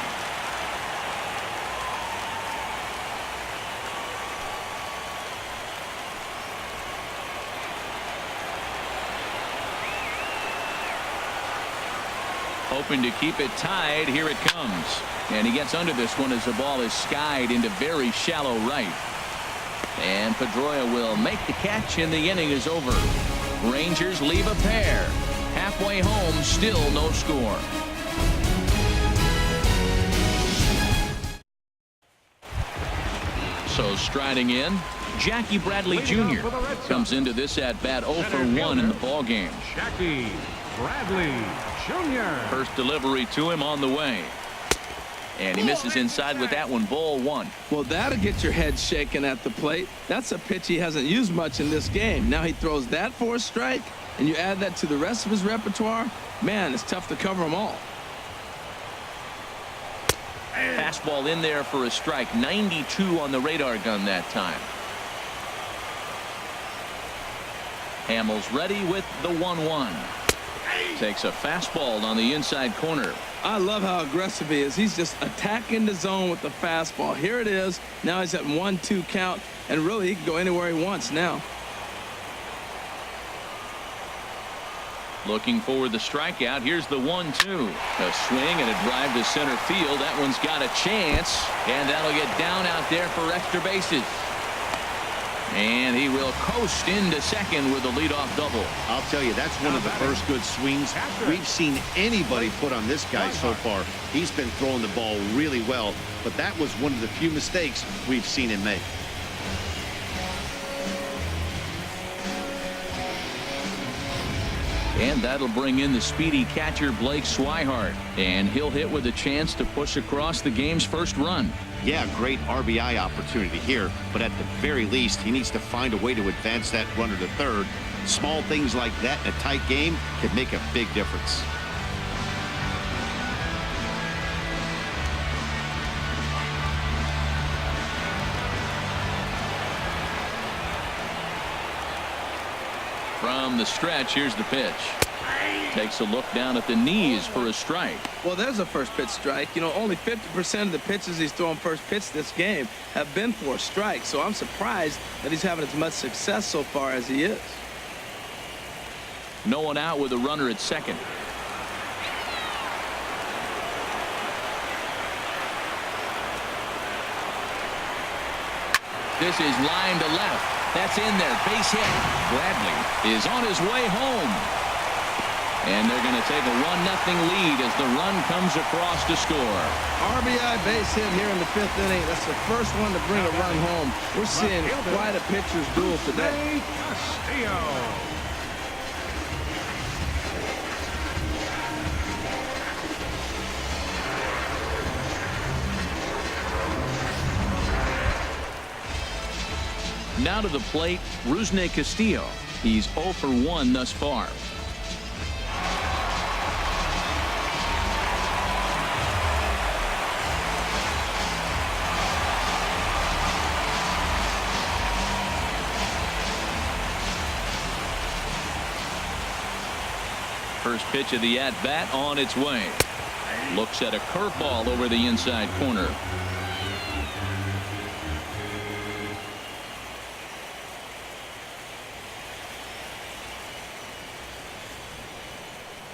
Hoping to keep it tied. Here it comes. And he gets under this one as the ball is skied into very shallow right. And Pedroia will make the catch, and the inning is over. Rangers leave a pair. Halfway home, still no score. So striding in, Jackie Bradley Jr. comes into this at-bat 0 for 1 in the ballgame. Jackie Bradley Jr. First delivery to him on the way. And he misses inside with that one, ball 1. Well, that'll get your head shaken at the plate. That's a pitch he hasn't used much in this game. Now he throws that for a strike, and you add that to the rest of his repertoire. Man, it's tough to cover them all. Fastball in there for a strike. 92 on the radar gun that time. Hamels ready with the 1-1. Takes a fastball on the inside corner. I love how aggressive he is. He's just attacking the zone with the fastball. Here it is. Now he's at 1-2 count, and really he can go anywhere he wants now. Looking for the strikeout. Here's the 1-2. A swing and a drive to center field. That one's got a chance, and that'll get down out there for extra bases. And he will coast into second with a leadoff double. I'll tell you, that's one of the first good swings we've seen anybody put on this guy so far. He's been throwing the ball really well, but that was one of the few mistakes we've seen him make. And that'll bring in the speedy catcher Blake Swihart. And he'll hit with a chance to push across the game's first run. Yeah, great RBI opportunity here, but at the very least, he needs to find a way to advance that runner to third. Small things like that in a tight game can make a big difference. From the stretch, here's the pitch. Takes a look down at the knees for a strike. Well, there's a first pitch strike. You know, only 50% of the pitches he's throwing first pitch this game have been for a strike. So I'm surprised that he's having as much success so far as he is. No one out with a runner at second. This is line to left. That's in there. Base hit. Bradley is on his way home. And they're going to take a 1-0 lead as the run comes across to score. RBI base hit here in the 5th inning. That's the first one to bring a run home. We're seeing quite a pitcher's duel today. Now to the plate, Rusney Castillo. He's 0 for 1 thus far. First pitch of the at-bat on its way. Looks at a curveball over the inside corner.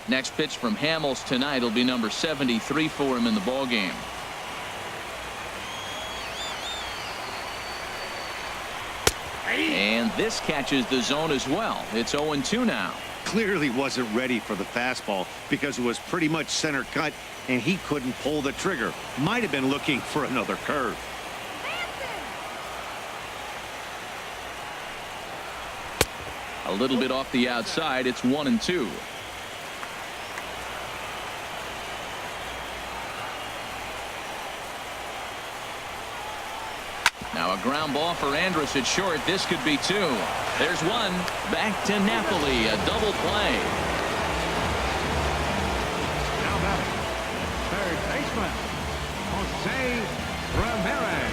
Next pitch from Hamels tonight will be number 73 for him in the ballgame. And this catches the zone as well. It's 0-2 now. Clearly wasn't ready for the fastball because it was pretty much center cut and he couldn't pull the trigger. Might have been looking for another curve. A little bit off the outside. It's 1-2. Now a ground ball for Andrus at short. This could be 2. There's one. Back to Napoli. A double play. Now batting, third baseman, Jose Ramirez.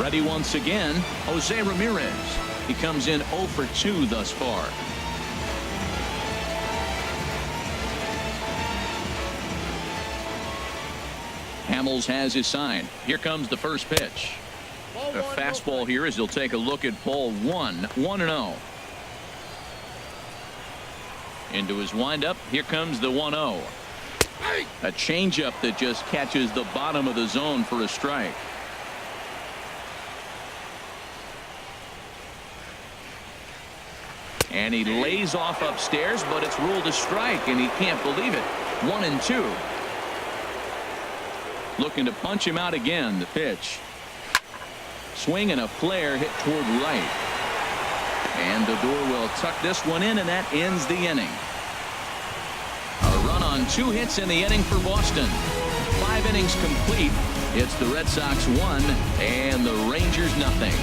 Ready once again, Jose Ramirez. He comes in 0 for 2 thus far. Hamels has his sign. Here comes the first pitch. A fastball here as he'll take a look at ball 1. 1-0. Into his windup. Here comes the 1-0. A changeup that just catches the bottom of the zone for a strike. And he lays off upstairs, but it's ruled a strike, and he can't believe it. 1-2. Looking to punch him out again. The pitch. Swing and a flare hit toward right. And Odor will tuck this one in, and that ends the inning. A run on 2 hits in the inning for Boston. 5 innings complete. It's the Red Sox 1 and the Rangers nothing.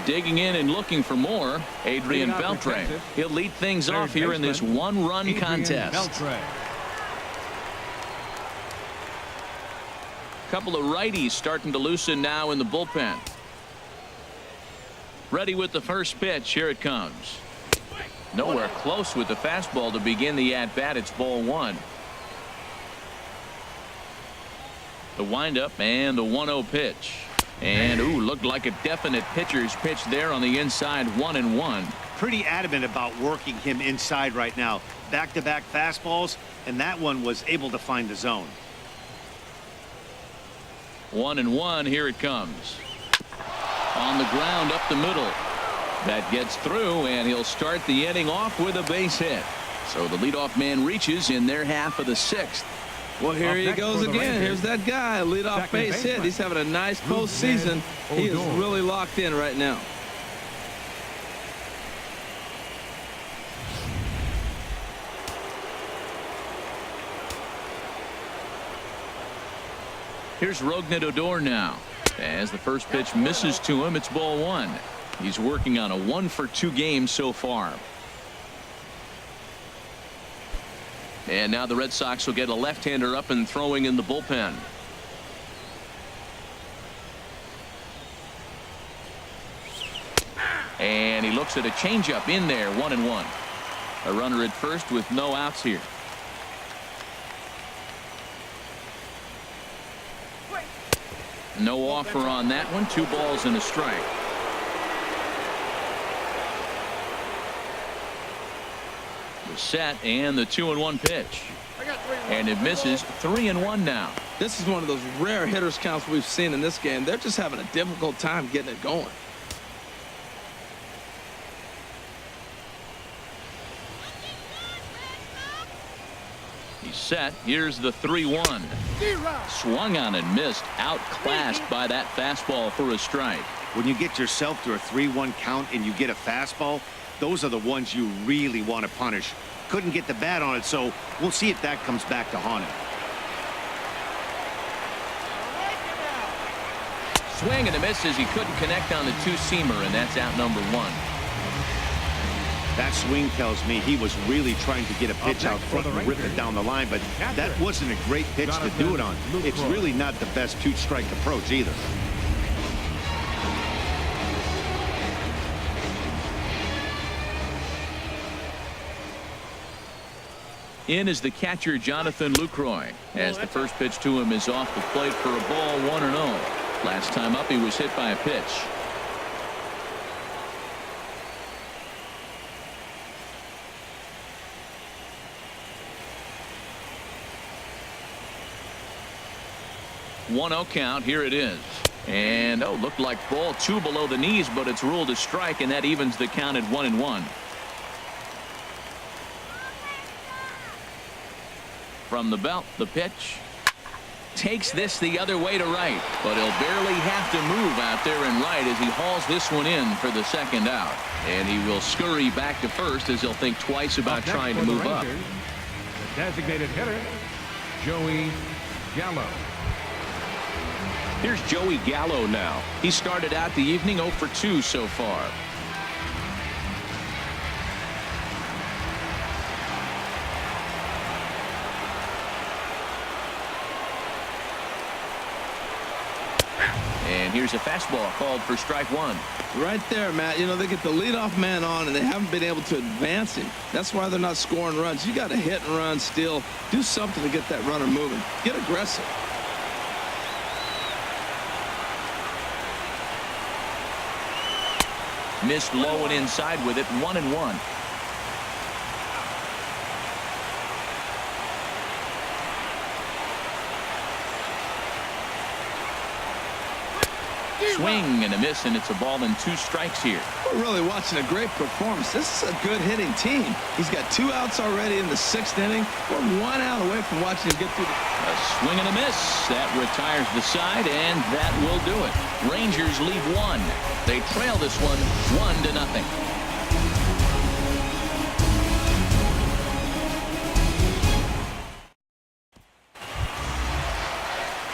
Digging in and looking for more, Adrian Beltre. He'll lead things off here in this 1-run contest. Couple of righties starting to loosen now in the bullpen. Ready with the first pitch. Here it comes. Nowhere close with the fastball to begin the at-bat. It's ball 1. The windup and the 1-0 pitch. And looked like a definite pitcher's pitch there on the inside. 1-1. Pretty adamant about working him inside right now. Back-to-back fastballs, and that one was able to find the zone. 1-1. Here it comes. On the ground up the middle. That gets through, and he'll start the inning off with a base hit. So the leadoff man reaches in their half of the 6th. Well, here he goes again. Here's that guy, leadoff base hit. He's having a nice postseason. He is really locked in right now. Here's Rognadodor now. As the first pitch misses to him, it's ball one. He's working on a 1-for-2 game so far. And now the Red Sox will get a left-hander up and throwing in the bullpen. And he looks at a changeup in there, 1-1. A runner at first with no outs here. No offer on that one. 2 balls and a strike. The set and the 2-1 pitch. And it misses. 3-1 now. This is one of those rare hitters counts we've seen in this game. They're just having a difficult time getting it going. He's set. Here's the 3-1. Swung on and missed. Outclassed by that fastball for a strike. When you get yourself to a 3-1 count and you get a fastball, those are the ones you really want to punish. Couldn't get the bat on it, so we'll see if that comes back to haunt him. Swing and a miss as he couldn't connect on the 2-seamer, and that's out number 1. That swing tells me he was really trying to get a pitch out front and rip it down the line, but that wasn't a great pitch to do it on. It's really not the best 2-strike approach either. In is the catcher, Jonathan Lucroy, as the first pitch to him is off the plate for a ball, 1-0. Last time up, he was hit by a pitch. One-0 count. Here it is. And looked like ball 2 below the knees, but it's ruled a strike, and that evens the count at 1-1. From the belt, the pitch takes this the other way to right, but he'll barely have to move out there in right as he hauls this one in for the second out. And he will scurry back to first as he'll think twice about trying to move up. The designated hitter, Joey Gallo. Here's Joey Gallo now. He started out the evening 0 for 2 so far. And here's a fastball called for strike 1. Right there, Matt. You know, they get the leadoff man on, and they haven't been able to advance him. That's why they're not scoring runs. You got to hit and run still. Do something to get that runner moving. Get aggressive. Missed low and inside with it. 1-1. Swing and a miss, and it's a ball and 2 strikes here. We're really watching a great performance. This is a good hitting team. He's got 2 outs already in the 6th inning. We're 1 out away from watching him get through. A swing and a miss. That retires the side, and that will do it. Rangers lead 1. They trail this one 1-0.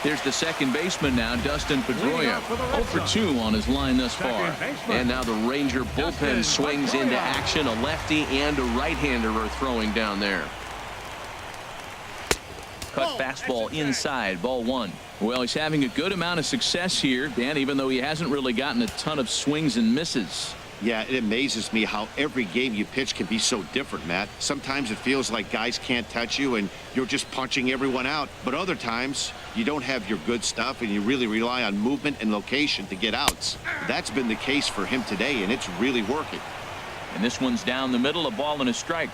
Here's the second baseman now, Dustin Pedroia. 0 for 2 on his line thus far. And now the Ranger bullpen swings into action. A lefty and a right-hander are throwing down there. Cut fastball inside, ball 1. Well, he's having a good amount of success here, Dan, even though he hasn't really gotten a ton of swings and misses. Yeah, it amazes me how every game you pitch can be so different, Matt. Sometimes it feels like guys can't touch you and you're just punching everyone out. But other times you don't have your good stuff and you really rely on movement and location to get outs. That's been the case for him today, and it's really working. And this one's down the middle, a ball and a strike.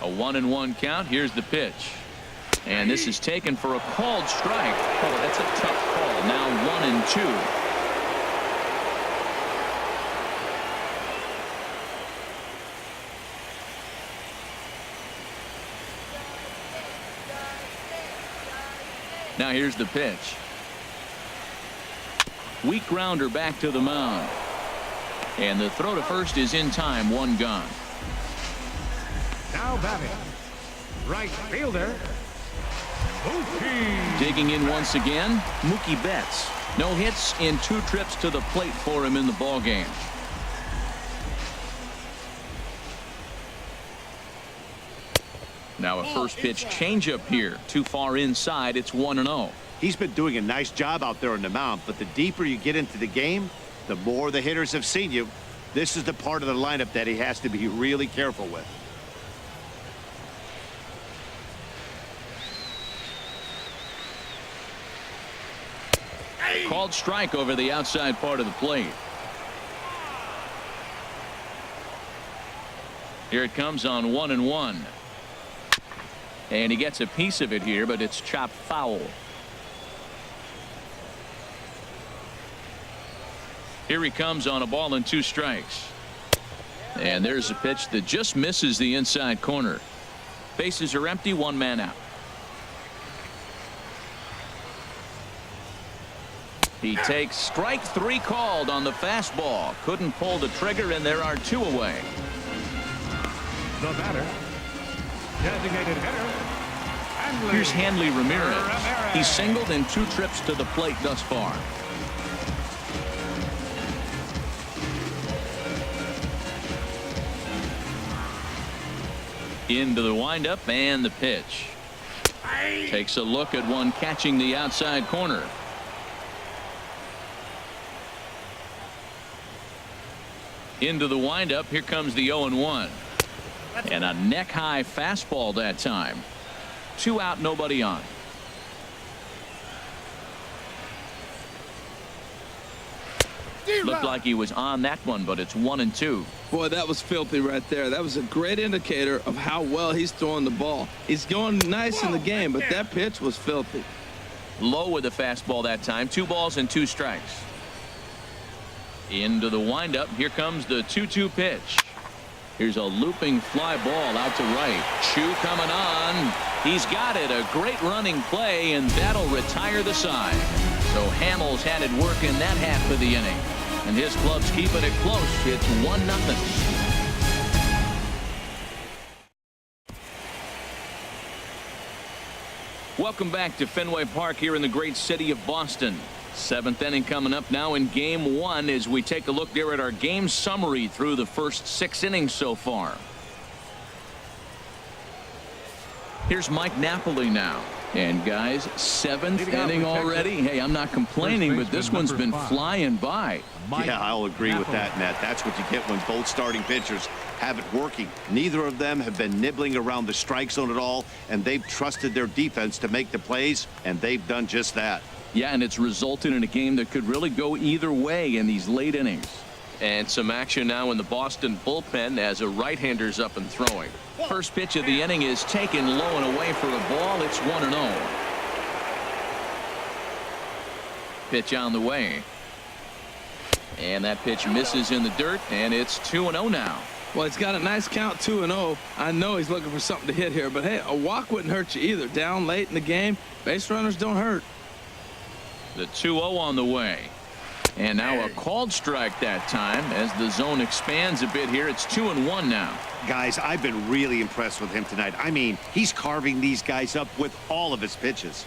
A 1-1 count. Here's the pitch. And this is taken for a called strike. Oh, that's a tough call. Now 1-2. Now here's the pitch. Weak grounder back to the mound. And the throw to first is in time, one gone. Now batting, right fielder, Mookie. Digging in once again, Mookie Betts. No hits in 2 trips to the plate for him in the ballgame. Now a first pitch changeup here. Too far inside. It's 1-0. He's been doing a nice job out there on the mound, but the deeper you get into the game, the more the hitters have seen you. This is the part of the lineup that he has to be really careful with. Called strike over the outside part of the plate. Here it comes on 1-1. And he gets a piece of it here, but it's chopped foul. Here he comes on a ball and 2 strikes. And there's a pitch that just misses the inside corner. Bases are empty, 1 man out. He takes strike 3 called on the fastball. Couldn't pull the trigger, and there are 2 away. The batter, designated hitter, Hanley. Here's Hanley Ramirez. He's singled in 2 trips to the plate thus far. Into the windup and the pitch. Takes a look at one catching the outside corner. Into the windup. Here comes the 0-1. And a neck-high fastball that time. 2 out, nobody on. Looked like he was on that one, but it's 1-2. Boy, that was filthy right there. That was a great indicator of how well he's throwing the ball. He's going nice in the game, but that pitch was filthy. Low with the fastball that time. 2 balls and 2 strikes. Into the windup. Here comes the 2-2 pitch. Here's a looping fly ball out to right. Chu coming on. He's got it. A great running play, and that'll retire the side. So Hamels had it working that half of the inning. And his club's keeping it close. It's 1-0. Welcome back to Fenway Park here in the great city of Boston. 7th inning coming up now in game 1 as we take a look there at our game summary through the first 6 innings so far. Here's Mike Napoli now. And guys, 7th inning already. Hey, I'm not complaining, but this one's been flying by. Yeah, I'll agree with that, Matt. That's what you get when both starting pitchers have it working. Neither of them have been nibbling around the strike zone at all, and they've trusted their defense to make the plays, and they've done just that. Yeah, and it's resulted in a game that could really go either way in these late innings. And some action now in the Boston bullpen as a right-hander's up and throwing. First pitch of the inning is taken low and away for a ball. It's 1-0. Pitch on the way. And that pitch misses in the dirt, and it's 2-0 now. Well, he's got a nice count, 2-0. I know he's looking for something to hit here, but hey, a walk wouldn't hurt you either. Down late in the game, base runners don't hurt. The 2-0 on the way. And now a called strike that time as the zone expands a bit here. It's 2-1 now. Guys, I've been really impressed with him tonight. I mean, he's carving these guys up with all of his pitches.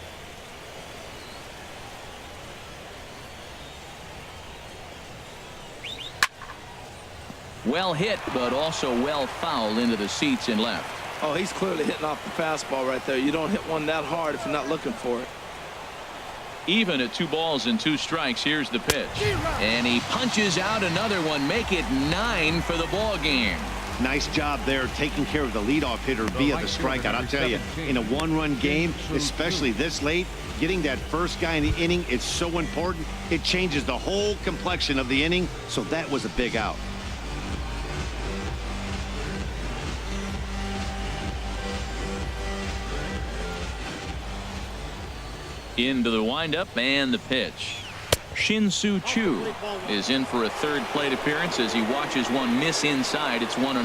Well hit, but also well fouled into the seats and left. Oh, he's clearly hitting off the fastball right there. You don't hit one that hard if you're not looking for it. Even at 2 balls and 2 strikes. Here's the pitch, and he punches out another one. Make it 9 for the ball game. Nice job there taking care of the leadoff hitter via the strikeout. I'll tell you, in a 1-run game, especially this late, getting that first guy in the inning is so important. It changes the whole complexion of the inning, so that was a big out. Into the windup and the pitch. Shin-Soo Choo is in for a 3rd plate appearance as he watches one miss inside. It's 1-0.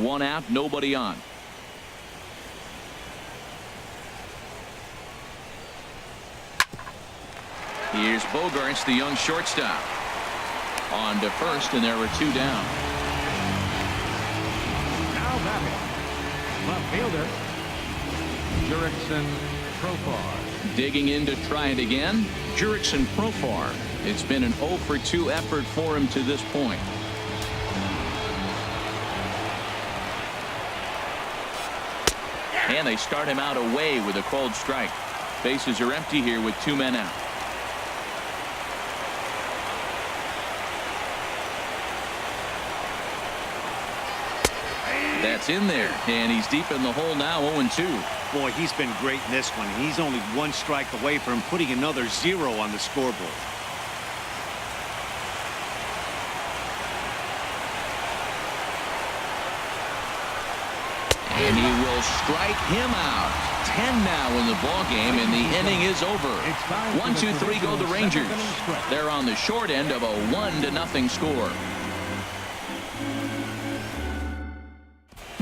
One out, nobody on. Here's Bogarts, the young shortstop. On to first, and there were 2 down. Now batting, left fielder, Jurickson Profar. Digging in to try it again, Jurickson Profar. It's been an 0 for 2 effort for him to this point. And they start him out away with a cold strike. Bases are empty here with 2 men out. That's in there, and he's deep in the hole now, 0-2. Boy, he's been great in this one. He's only 1 strike away from putting another 0 on the scoreboard. And he will strike him out. 10 now in the ball game, and the inning is over. 1-2-3 go the Rangers. They're on the short end of a 1-0 score.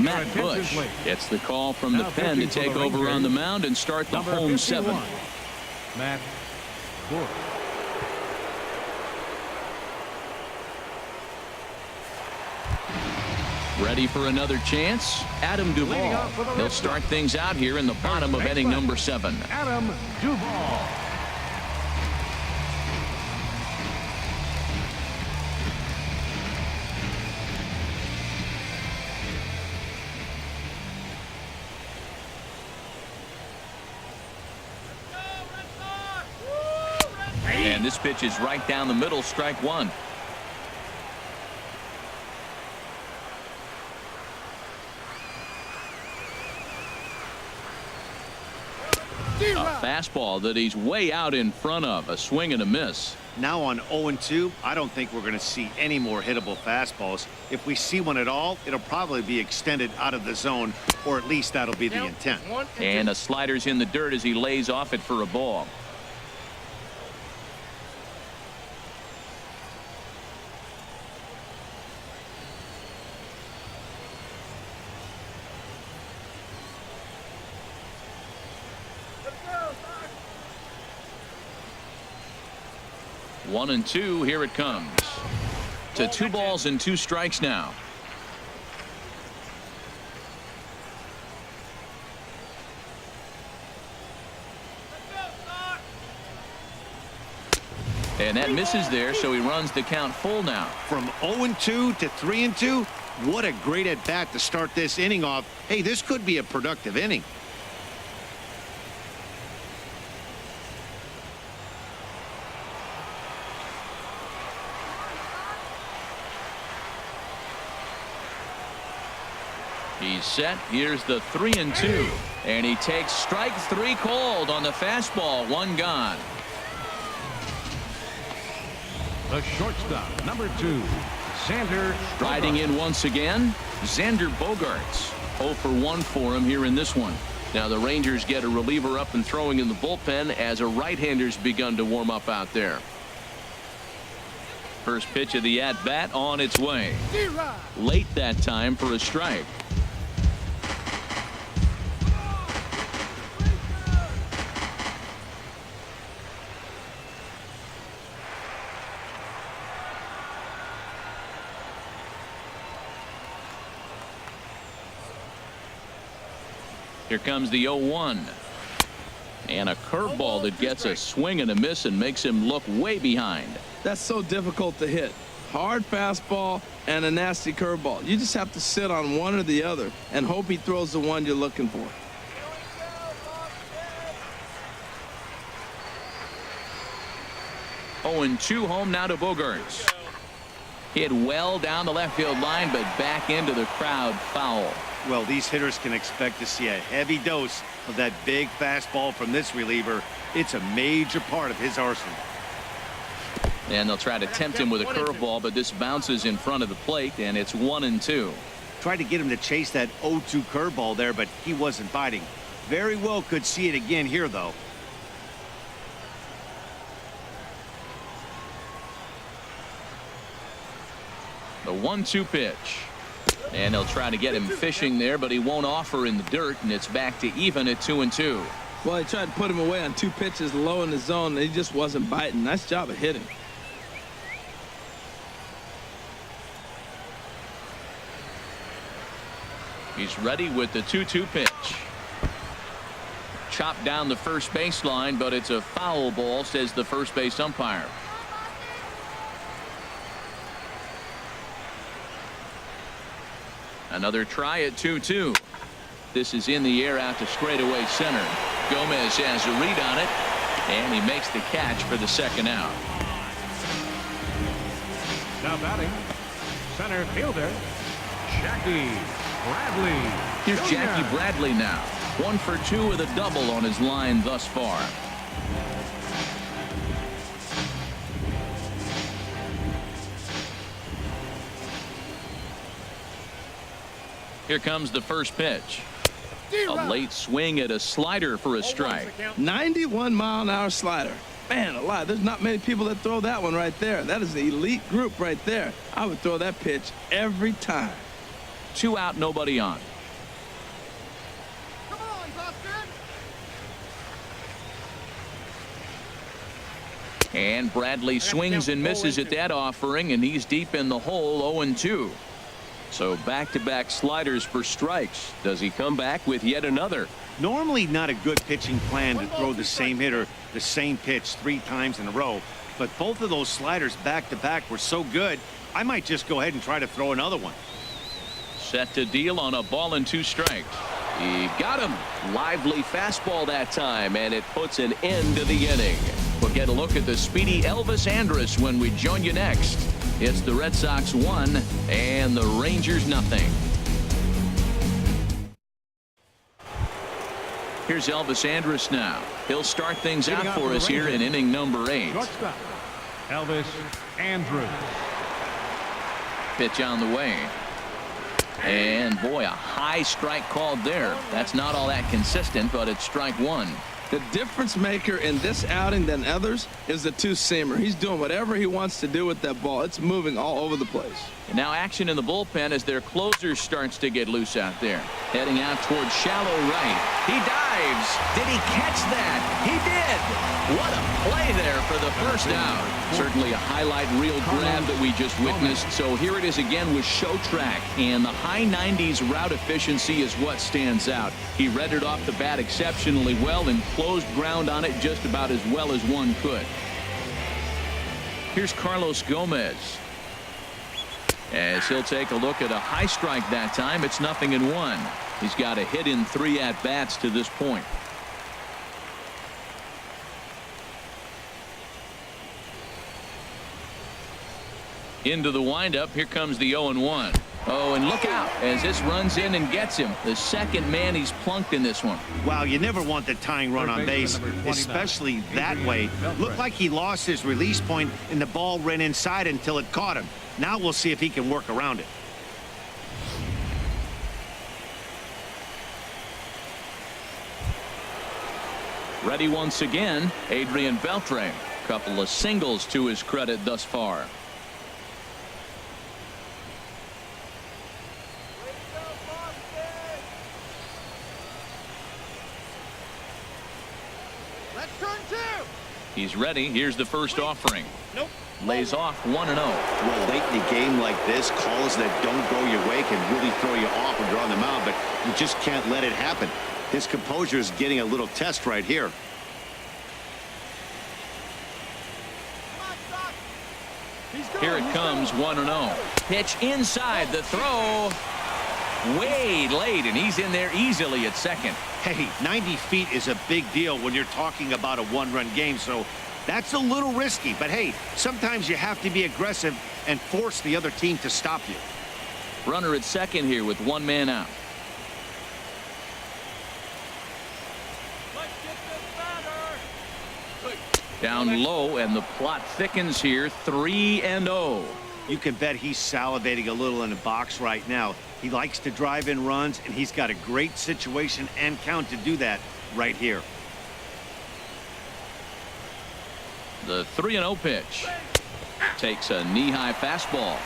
Matt Bush gets the call from the pen to take over on the mound and start the home 7. Matt Bush. Ready for another chance? Adam Duvall. He'll start things out here in the bottom of inning number 7. Adam Duvall. And this pitch is right down the middle, strike 1. A fastball that he's way out in front of. A swing and a miss. Now on 0-2, I don't think we're going to see any more hittable fastballs. If we see one at all, it'll probably be extended out of the zone, or at least that'll be the intent. And a slider's in the dirt as he lays off it for a ball. One and 2. Here it comes to 2 balls and 2 strikes now. And that misses there, so he runs the count full now. From 0-2 to 3-2, what a great at bat to start this inning off. Hey, this could be a productive inning. He's set. Here's the 3-2. And he takes strike 3 called on the fastball. 1 gone. The shortstop, number 2, Xander. Riding in once again, Xander Bogarts. 0 for 1 for him here in this one. Now the Rangers get a reliever up and throwing in the bullpen as a right-hander's begun to warm up out there. First pitch of the at-bat on its way. Late that time for a strike. Here comes the 0-1. And a curveball that gets a swing and a miss and makes him look way behind. That's so difficult to hit. Hard fastball and a nasty curveball. You just have to sit on one or the other and hope he throws the one you're looking for. Oh, and 2 home now to Bogarts. Hit well down the left field line, but back into the crowd, foul. Well, these hitters can expect to see a heavy dose of that big fastball from this reliever. It's a major part of his arsenal. And they'll try to tempt him with a curveball, but this bounces in front of the plate, and it's 1-2. Tried to get him to chase that 0-2 curveball there, but he wasn't biting. Very well could see it again here, though. The 1-2 pitch. And they'll try to get him fishing there, but he won't offer in the dirt, and it's back to even at 2-2. Well, he tried to put him away on 2 pitches low in the zone, and he just wasn't biting. Nice job of hitting. He's ready with the 2-2 pitch. Chopped down the first baseline, but it's a foul ball, says the first base umpire. Another try at 2-2. This is in the air out to straightaway center. Gomez has a read on it, and he makes the catch for the second out. Now batting, center fielder, Jackie Bradley. Here's Jr. Jackie Bradley now. 1 for 2 with a double on his line thus far. Here comes the first pitch. A late swing at a slider for a strike. 91-mile-an-hour slider. Man alive, there's not many people that throw that one right there. That is the elite group right there. I would throw that pitch every time. 2 out, nobody on. Come on, Boston! And Bradley swings and misses at that offering, and he's deep in the hole, 0-2. So back-to-back sliders for strikes. Does he come back with yet another? Normally not a good pitching plan to throw the same hitter the same pitch 3 times in a row, but both of those sliders back-to-back were so good, I might just go ahead and try to throw another one. Set to deal on a ball and 2 strikes. He got him. Lively fastball that time, and it puts an end to the inning. We'll get a look at the speedy Elvis Andrus when we join you next. It's the Red Sox 1 and the Rangers nothing. Here's Elvis Andrus now. He'll start things out for us here in inning number 8. Shortstop, Elvis Andrus. Pitch on the way. And boy, a high strike called there. That's not all that consistent, but it's strike 1. The difference maker in this outing than others is the 2-seamer. He's doing whatever he wants to do with that ball. It's moving all over the place. And now action in the bullpen as their closer starts to get loose out there. Heading out towards shallow right. He dives. Did he catch that? He did. What a play there for the first out. Certainly a highlight reel grab that we just witnessed. So here it is again with show track. And the high 90s route efficiency is what stands out. He read it off the bat exceptionally well and closed ground on it just about as well as one could. Here's Carlos Gomez. As he'll take a look at a high strike that time, it's 0-1. He's got a hit in 3 at-bats to this point. Into the windup, here comes the 0-1. Oh, and look out as this runs in and gets him. The second man he's plunked in this one. Wow, you never want the tying run on base, especially that way. Looked like he lost his release point and the ball ran inside until it caught him. Now we'll see if he can work around it. Ready once again, Adrian Beltre. Couple of singles to his credit thus far. Let's turn 2! He's ready. Here's the first offering. Nope. Lays off 1-0. Well, late in the game like this, calls that don't go your way can really throw you off when you're on the mound, but you just can't let it happen. His composure is getting a little test right here. Here it comes, 1-0. Pitch inside, the throw. Way late, and he's in there easily at second. Hey, 90 feet is a big deal when you're talking about a one-run game, so that's a little risky. But hey, sometimes you have to be aggressive and force the other team to stop you. Runner at second here with 1 man out. Down low, and the plot thickens here, 3-0. You can bet he's salivating a little in the box right now. He likes to drive in runs, and he's got a great situation and count to do that right here. The 3-0 pitch. Takes a knee-high fastball.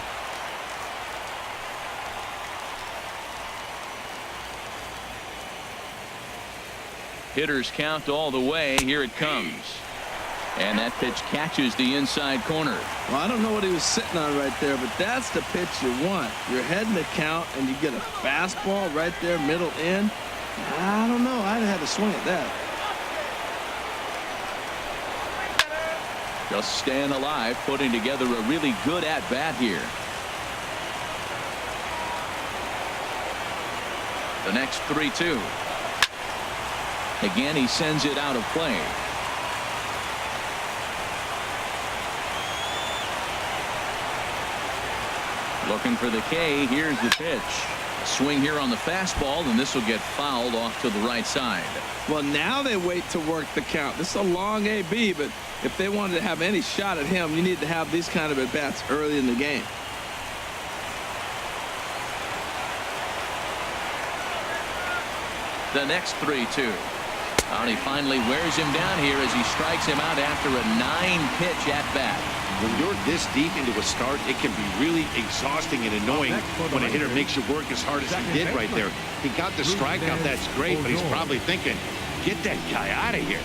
Hitters count all the way. Here it comes. And that pitch catches the inside corner. Well, I don't know what he was sitting on right there, but that's the pitch you want. You're ahead in the count, and you get a fastball right there, middle in. I don't know. I'd have had to swing at that. Just staying alive, putting together a really good at-bat here. The next 3-2. Again, he sends it out of play. Looking for the K. Here's the pitch. A swing here on the fastball, and this will get fouled off to the right side. Well, now they wait to work the count. This is a long AB, but if they wanted to have any shot at him, you need to have these kind of at-bats early in the game. The next 3-2. And he finally wears him down here as he strikes him out after a 9-pitch at-bat. When you're this deep into a start, it can be really exhausting and annoying when a hitter makes you work as hard as he did right there. He got the strikeout, that's great, but he's probably thinking, get that guy out of here.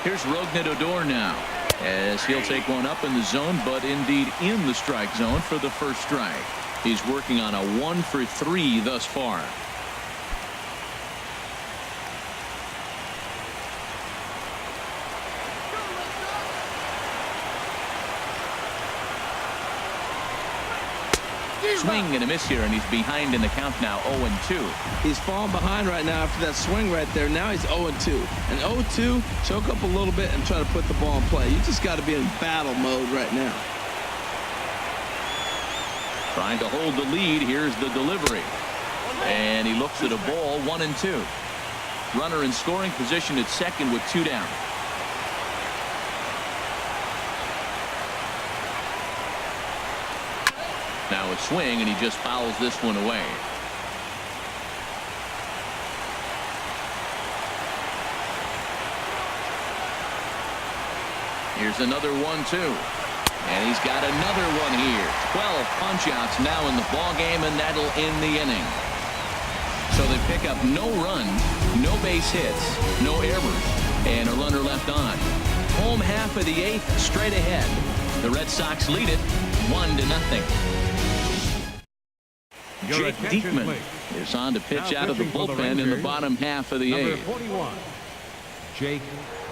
Here's Rognedodor now, as he'll take one up in the zone, but indeed in the strike zone for the first strike. He's working on a 1-for-3 thus far. Swing and a miss here, and he's behind in the count now, 0-2. He's falling behind right now after that swing right there. Now he's 0-2. And 0-2, choke up a little bit and try to put the ball in play. You just got to be in battle mode right now. Trying to hold the lead. Here's the delivery. And he looks at a ball, 1-2. Runner in scoring position at second with 2 down. Now a swing, and he just fouls this one away. Here's another 1-2. And he's got another one here. 12 punch-outs now in the ball game, and that'll end the inning. So they pick up no runs, no base hits, no errors, and a runner left on. Home half of the 8th, straight ahead. The Red Sox lead it 1-0. Jake Diekman is on to pitch out of the bullpen in the bottom half of the 8th. Number 41, Jake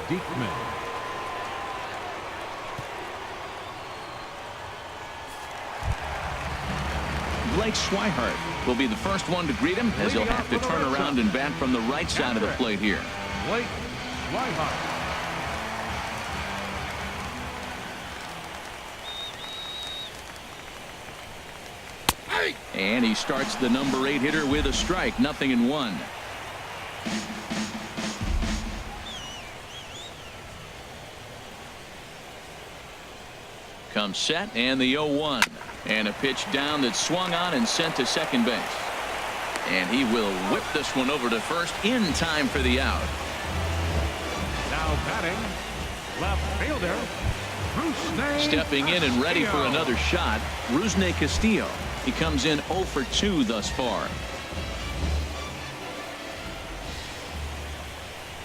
Diekman. Blake Swihart will be the first one to greet him, as he'll have to turn around and bat from the right side of the plate here. Blake Swihart. And he starts the number 8 hitter with a strike, 0-1. Comes set, and the 0-1. And a pitch down that swung on and sent to second base. And he will whip this one over to first in time for the out. Now batting, left fielder, Rusney Stepping in and ready for another shot, Rusney Castillo. He comes in 0-for-2 thus far.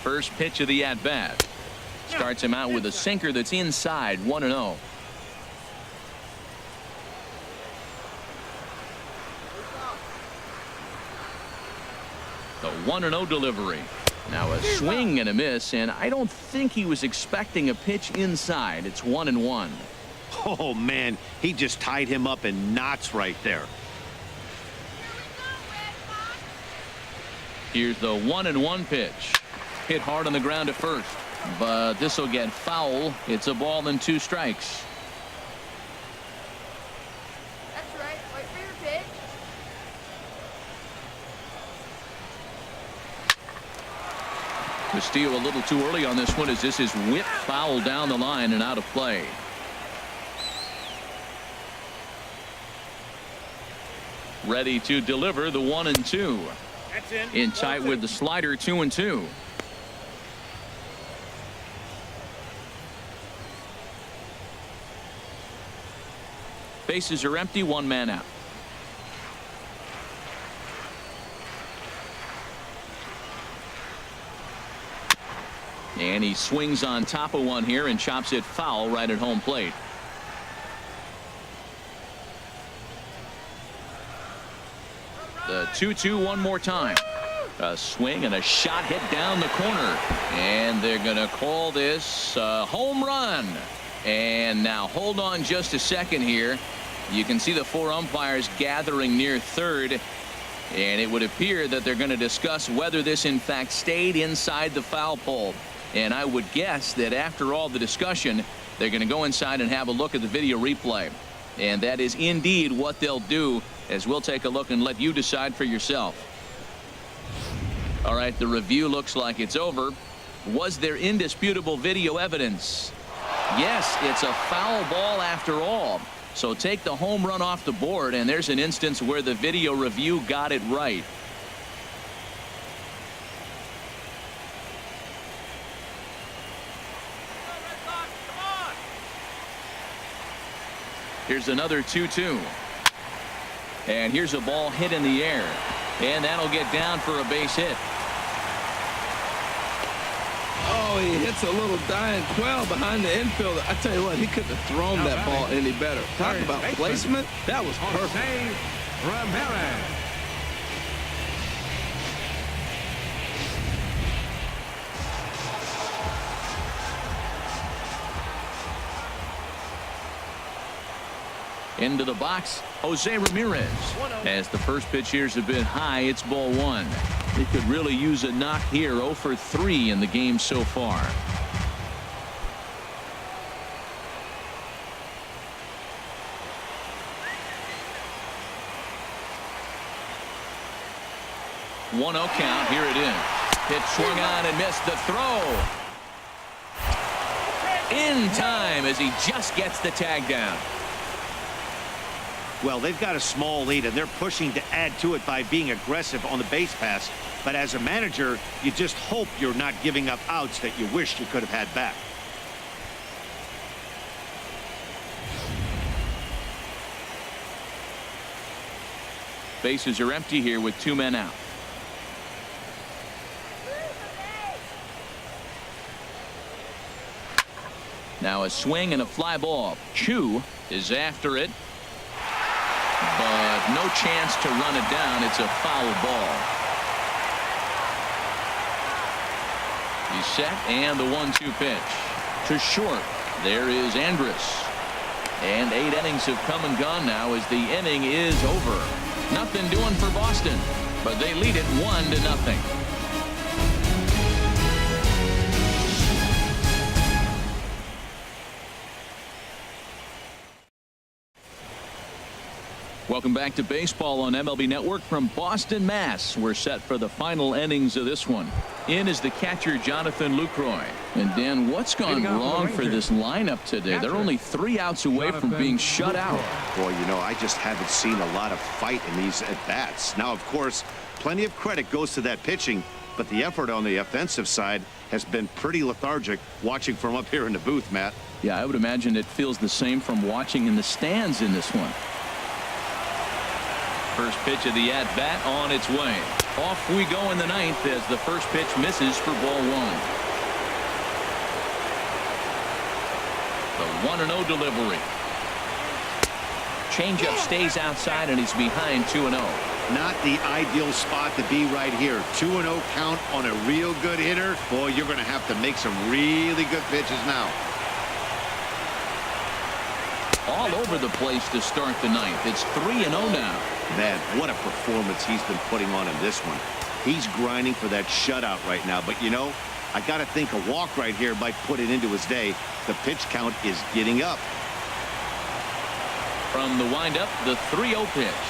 First pitch of the at-bat. Starts him out with a sinker that's inside, 1-0. The 1-0 delivery. Now a swing and a miss, and I don't think he was expecting a pitch inside. It's 1-1. Oh, man, he just tied him up in knots right there. Here's the 1-1 pitch. Hit hard on the ground at first, but this will get foul. It's a ball and 2 strikes. That's right. Wait for your pitch. Castillo a little too early on this one, as this is whipped foul down the line and out of play. Ready to deliver the 1-2. In tight with the slider, 2-2. Bases are empty, one man out. And he swings on top of one here and chops it foul right at home plate. The 2-2 one more time. A swing and a shot hit down the corner. And they're going to call this a home run. And now hold on just a second here. You can see the 4 umpires gathering near third. And it would appear that they're going to discuss whether this in fact stayed inside the foul pole. And I would guess that after all the discussion, they're going to go inside and have a look at the video replay. And that is indeed what they'll do, as we'll take a look and let you decide for yourself. All right, the review looks like it's over. Was there indisputable video evidence? Yes, it's a foul ball after all. So take the home run off the board, and there's an instance where the video review got it right. Here's another 2-2. And here's a ball hit in the air. And that'll get down for a base hit. Oh, he hits a little dying quail behind the infielder. I tell you what, he couldn't have thrown that ball any better. Talk about placement. That was perfect. Ramirez. Into the box, Jose Ramirez. As the first pitch here's a bit high, it's ball 1. He could really use a knock here. 0 for 3 in the game so far. One 0 count. Here it is. Pitch swung on and missed the throw. In time as he just gets the tag down. Well, they've got a small lead, and they're pushing to add to it by being aggressive on the base pass. But as a manager, you just hope you're not giving up outs that you wish you could have had back. Bases are empty here with 2 men out. Now a swing and a fly ball. Chu is after it. But no chance to run it down. It's a foul ball. He's set, and the 1-2 pitch to short. There is Andrus. And 8 innings have come and gone now as the inning is over. Nothing doing for Boston, but they lead it 1-0. Welcome back to baseball on MLB Network from Boston, Mass. We're set for the final innings of this one. In is the catcher, Jonathan Lucroy. And Dan, what's gone wrong for this lineup today? They're only 3 outs away from being shut out. Boy, you know, I just haven't seen a lot of fight in these at-bats. Now, of course, plenty of credit goes to that pitching, but the effort on the offensive side has been pretty lethargic watching from up here in the booth, Matt. Yeah, I would imagine it feels the same from watching in the stands in this one. First pitch of the at-bat on its way. Off we go in the 9th as the first pitch misses for ball 1. The 1-0 delivery. Changeup stays outside and he's behind 2-0. Not the ideal spot to be right here. 2-0 count on a real good hitter. Boy, you're going to have to make some really good pitches now. All over the place to start the 9th. It's 3-0 now. Man, what a performance he's been putting on in this one. He's grinding for that shutout right now. But, you know, I got to think a walk right here might put it into his day. The pitch count is getting up. From the windup, the 3-0 pitch.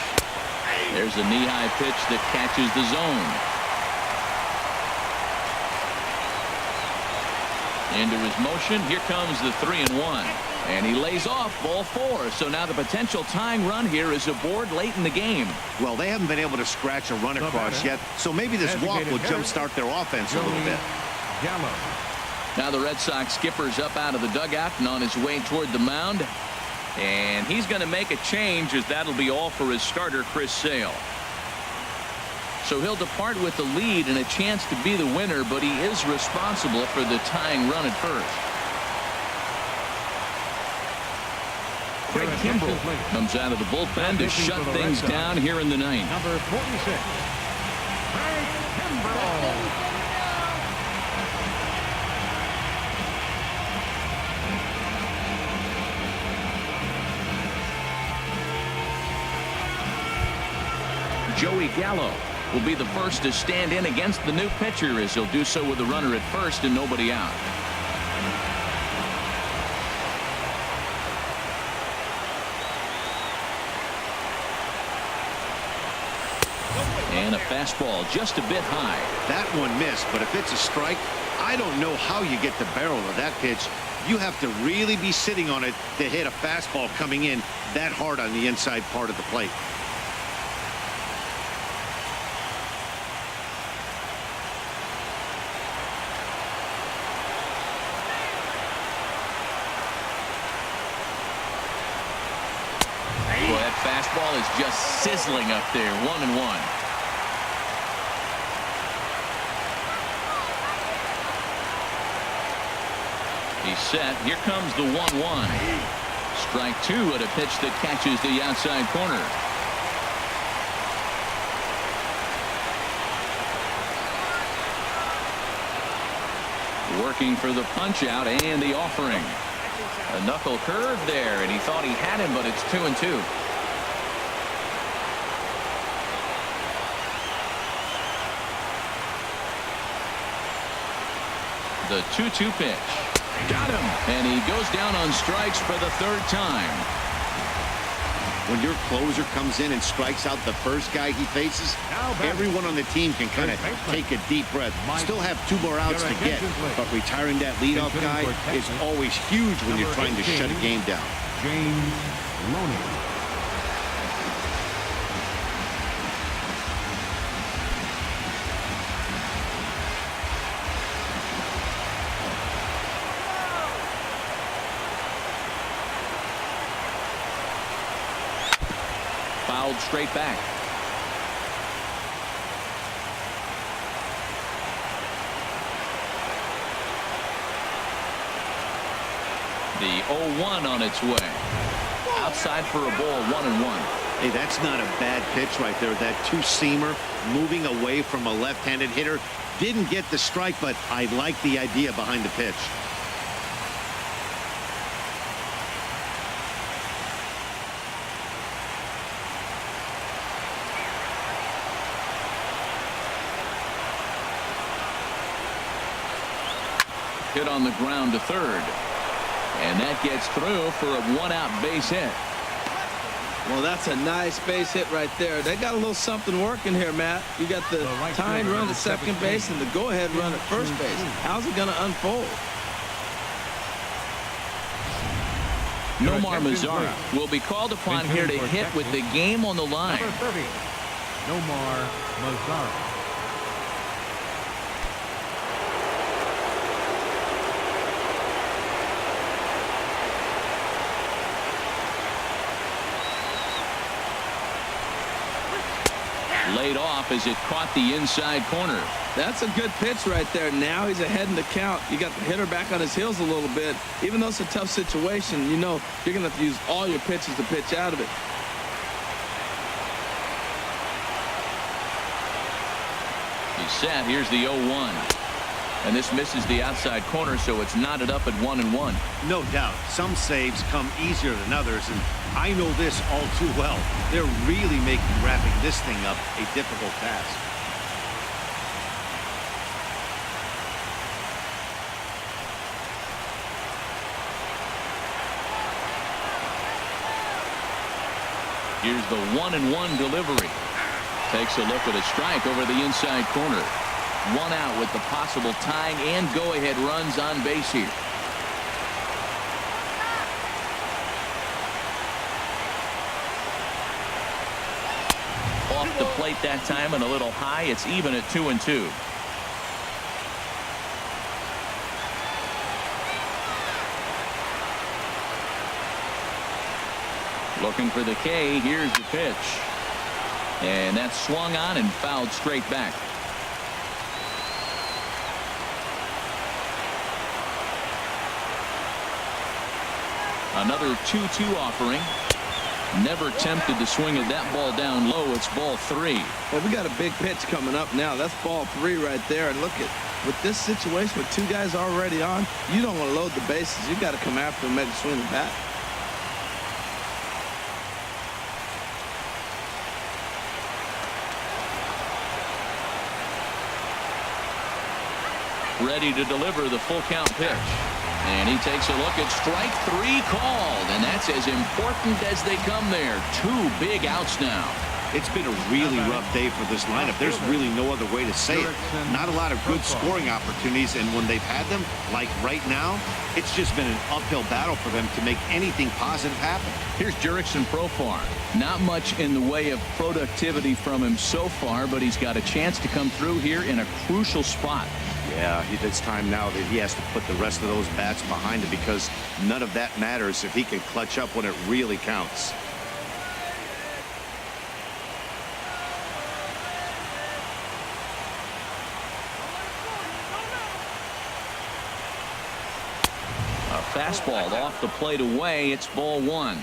There's a knee-high pitch that catches the zone. Into his motion. Here comes the 3-1. And he lays off ball 4. So now the potential tying run here is aboard late in the game. Well, they haven't been able to scratch a run across yet. So maybe this walk will jumpstart their offense a little bit. Now the Red Sox skipper's up out of the dugout and on his way toward the mound. And he's going to make a change, as that'll be all for his starter, Chris Sale. So he'll depart with the lead and a chance to be the winner, but he is responsible for the tying run at first. Craig Kimbrell comes out of the bullpen to shut things down here in the ninth. Number 46, Craig Kimbrell. Joey Gallo will be the first to stand in against the new pitcher, as he'll do so with a runner at first and nobody out. And a fastball just a bit high. That one missed, but if it's a strike, I don't know how you get the barrel of that pitch. You have to really be sitting on it to hit a fastball coming in that hard on the inside part of the plate. Well, that fastball is just sizzling up there. 1-1. He's set. Here comes the 1-1. Strike two at a pitch that catches the outside corner. Working for the punch out and the offering. A knuckle curve there, and he thought he had him, but it's 2-2. The 2-2 pitch. Got him. And he goes down on strikes for the third time. When your closer comes in and strikes out the first guy he faces, everyone on the team can kind of take a deep breath. Still have two more outs to get, but retiring that leadoff guy is always huge when you're trying to shut a game down. James Loney. Fouled straight back. The 0-1 on its way. Outside for a ball, 1-1. Hey, that's not a bad pitch right there. That two-seamer moving away from a left-handed hitter. Didn't get the strike, but I like the idea behind the pitch. Hit on the ground to third. And that gets through for a one-out base hit. Well, that's a nice base hit right there. They got a little something working here, Matt. You got the tying run at second base and the go-ahead run at first base. How's it going to unfold? Nomar Mazara will be called upon here to hit with the game on the line. Number 30, Nomar Mazara. Laid off as it caught the inside corner. That's a good pitch right there. Now he's ahead in the count. You got the hitter back on his heels a little bit. Even though it's a tough situation, you know you're going to have to use all your pitches to pitch out of it. He's set. Here's the 0-1. And this misses the outside corner, so it's knotted up at 1-1. No doubt. Some saves come easier than others, and I know this all too well. They're really making wrapping this thing up a difficult task. Here's the 1-1 delivery. Takes a look at a strike over the inside corner. One out with the possible tying and go-ahead runs on base here. Off the plate that time and a little high. It's even at 2-2. Looking for the K. Here's the pitch. And that's swung on and fouled straight back. Another 2-2 offering. Never tempted to swing at that ball down low. It's ball 3. Well, we got a big pitch coming up now. That's ball 3 right there. And look at, with this situation with 2 guys already on, you don't want to load the bases. You got to come after him, maybe swing the bat. Ready to deliver the full count pitch. And he takes a look at strike 3 called. And that's as important as they come there. 2 big outs now. It's been a really rough day for this lineup. There's really no other way to say it. Not a lot of good scoring opportunities, and when they've had them, like right now, it's just been an uphill battle for them to make anything positive happen. Here's Jurickson Profar. Not much in the way of productivity from him so far, but he's got a chance to come through here in a crucial spot. Yeah, it's time now that he has to put the rest of those bats behind him, because none of that matters if he can clutch up when it really counts. A fastball off the plate away. It's ball 1.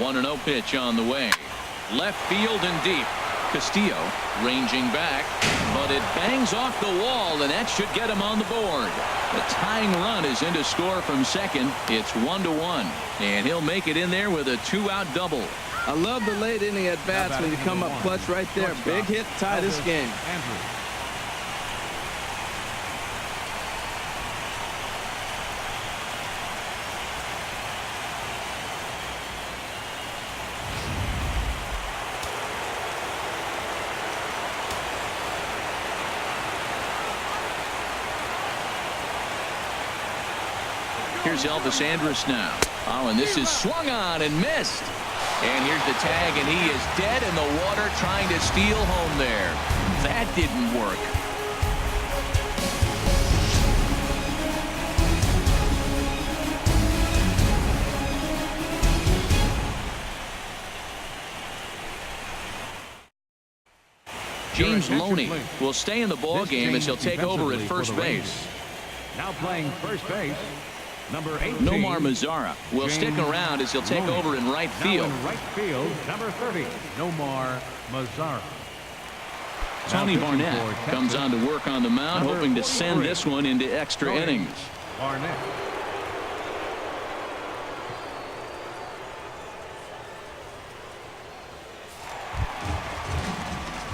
One and 0 pitch on the way. Left field and deep. Castillo ranging back, but it bangs off the wall, and that should get him on the board. The tying run is in to score from second. It's 1-1, and he'll make it in there with a 2-out double. I love the late inning at bats when you come up clutch right there. Big hit, tie this game. Here's Elvis Andrus now. Oh, and this is swung on and missed. And here's the tag, and he is dead in the water trying to steal home there. That didn't work. James Loney will stay in the ball game as he'll take over at first base. Now playing first base, number 18. Nomar Mazara will stick around as he'll take over in right field. Now in right field, number 30, Nomar Mazara. Tony Barnett comes on to work on the mound, hoping to send this one into extra innings. Barnett.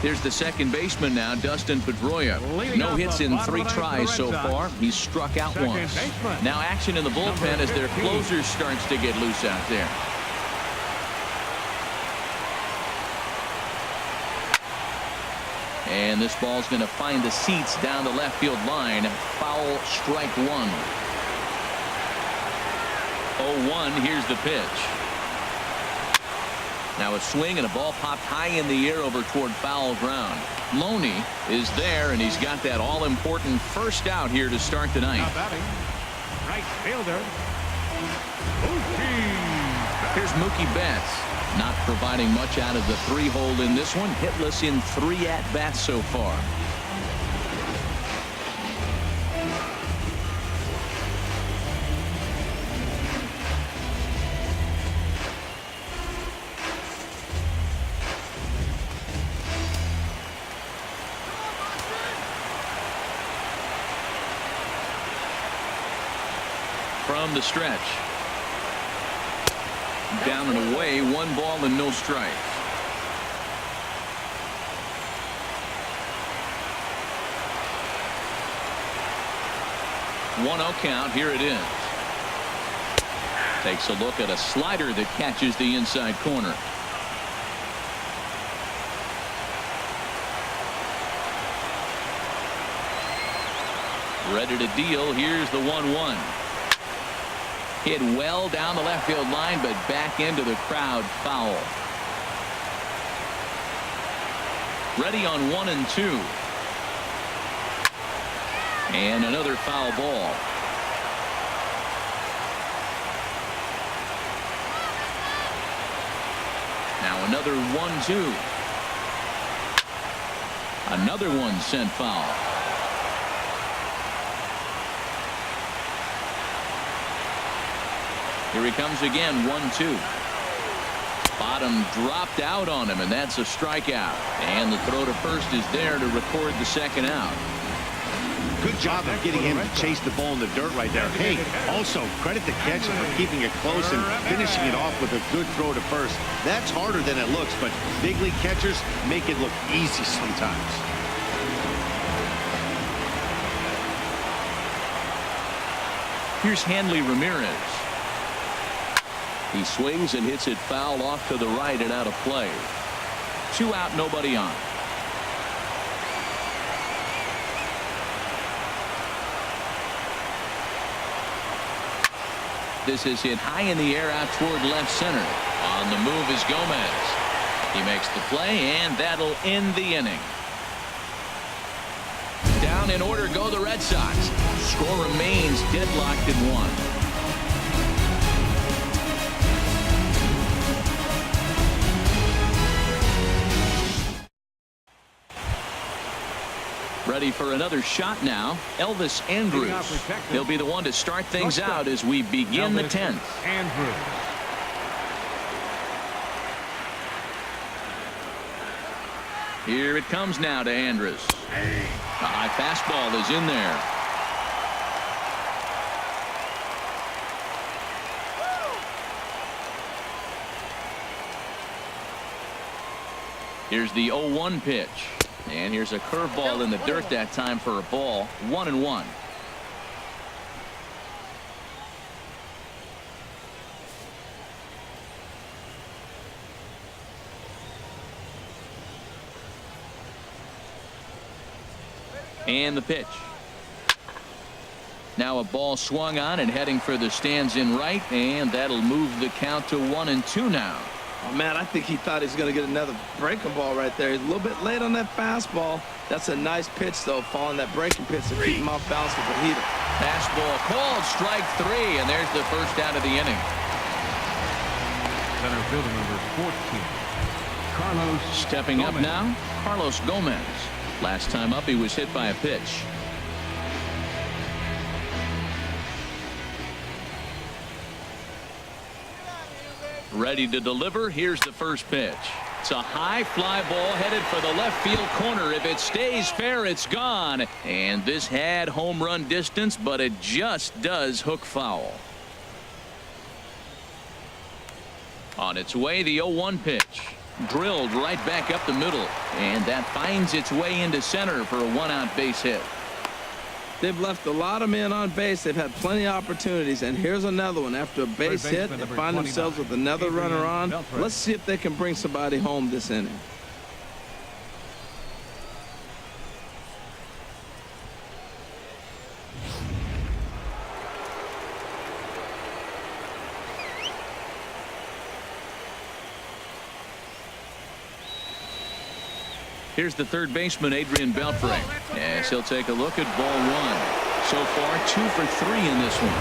Here's the second baseman now, Dustin Pedroia. No hits in 3 tries so far. He's struck out once. Now action in the bullpen as their closer starts to get loose out there. And this ball's going to find the seats down the left field line. Foul, strike 1. 0-1. Here's the pitch. Now a swing and a ball popped high in the air over toward foul ground. Loney is there, and he's got that all-important first out here to start the ninth. Right fielder. Here's Mookie Betts, not providing much out of the 3-hole in this one. Hitless in 3 at-bats so far. From the stretch. Down and away, 1 ball and no strikes. One 0 count. Here it is. Takes a look at a slider that catches the inside corner. Ready to deal. Here's the 1-1. Hit well down the left field line, but back into the crowd. Foul. Ready on 1 and 2. And another foul ball. Now another 1-2. Another one sent foul. Here he comes again, 1-2. Bottom dropped out on him, and that's a strikeout. And the throw to first is there to record the second out. Good job of getting him to chase the ball in the dirt right there. Hey, also credit the catcher for keeping it close and finishing it off with a good throw to first. That's harder than it looks, but big league catchers make it look easy sometimes. Here's Hanley Ramirez. He swings and hits it foul off to the right and out of play. 2 out, nobody on. This is hit high in the air out toward left center. On the move is Gomez. He makes the play, and that'll end the inning. Down in order go the Red Sox. Score remains deadlocked at 1. Ready for another shot now. Elvis Andrus. He'll be the one to start things out as we begin the 10th. Andrus. Here it comes now to Andrus. The high fastball is in there. Here's the 0-1 pitch. And here's a curveball in the dirt that time for a ball. 1-1. And the pitch. Now a ball swung on and heading for the stands in right, and that'll move the count to 1-2 now. Oh, man, I think he thought he was going to get another breaking ball right there. He's a little bit late on that fastball. That's a nice pitch, though, following that breaking pitch to keep him off balance with the heater. Fastball called, strike 3, and there's the first out of the inning. Center fielder number 14, Carlos. Stepping Gomez. up now, Carlos Gomez. Last time up, he was hit by a pitch. Ready to deliver. Here's the first pitch. It's a high fly ball headed for the left field corner. If it stays fair, it's gone. And this had home run distance, but it just does hook foul. On its way, the 0-1 pitch. Drilled right back up the middle. And that finds its way into center for a 1-out base hit. They've left a lot of men on base. They've had plenty of opportunities, and here's another one. After a base hit, they find themselves with another runner on. Let's see if they can bring somebody home this inning. Here's the third baseman, Adrian Beltre. Yes, he'll take a look at ball 1. So far, 2 for 3 in this one.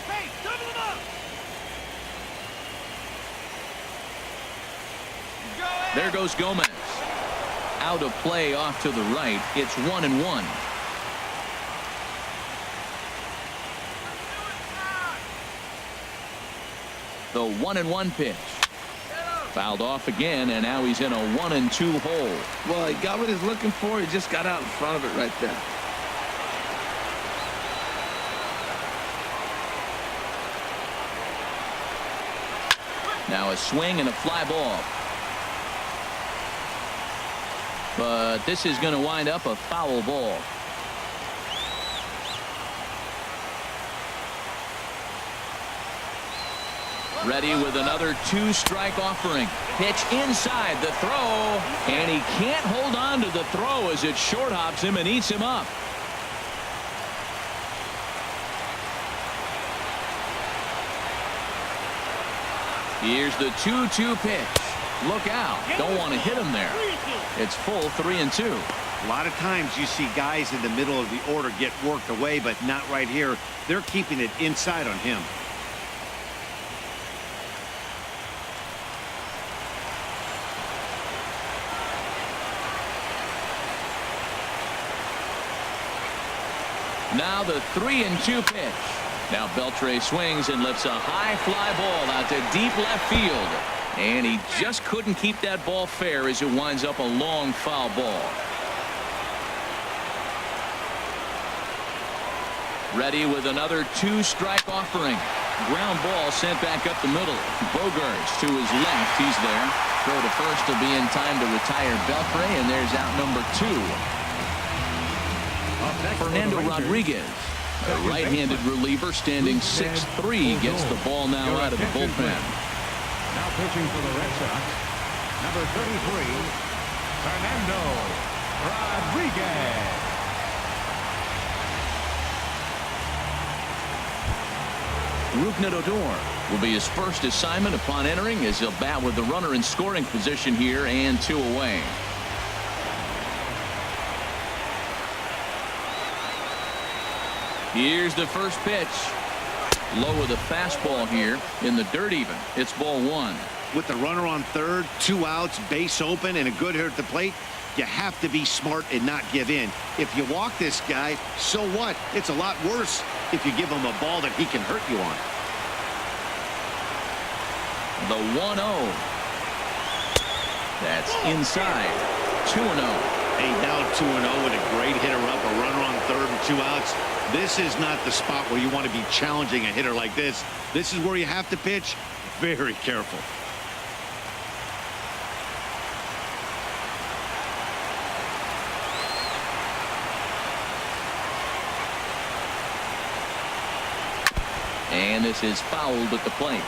Hey, double him up! There goes Gomez. Out of play off to the right. It's 1-1. The 1-1 pitch. Fouled off again, and now he's in a 1-2 hole. Well, he got what he's looking for. He just got out in front of it right there. Now a swing and a fly ball. But this is going to wind up a foul ball. Ready with another 2-strike offering. Pitch inside the throw, and he can't hold on to the throw as it short hops him and eats him up. Here's the 2-2 pitch. Look out. Don't want to hit him there. It's full 3-2. A lot of times you see guys in the middle of the order get worked away, but not right here. They're keeping it inside on him. Now the 3-2 pitch. Now Beltre swings and lifts a high fly ball out to deep left field. And he just couldn't keep that ball fair as it winds up a long foul ball. Ready with another 2-strike offering. Ground ball sent back up the middle. Bogarts to his left. He's there. Throw to first will be in time to retire Beltre, and there's out number 2. Fernando Rodriguez, a right-handed reliever standing 6'3", gets the ball now out of the bullpen. Now pitching for the Red Sox, number 33, Fernando Rodriguez. Rougned Odor will be his first assignment upon entering, as he'll bat with the runner in scoring position here and 2 away. Here's the first pitch. Low with a fastball here in the dirt even. It's ball 1. With the runner on third, 2 outs, base open, and a good hitter at the plate, you have to be smart and not give in. If you walk this guy, so what? It's a lot worse if you give him a ball that he can hurt you on. The 1-0. That's inside. 2-0. Hey, now 2-0 with a great hitter up, a runner on third and 2 outs. This is not the spot where you want to be challenging a hitter like this. This is where you have to pitch very careful. And this is fouled at the plate.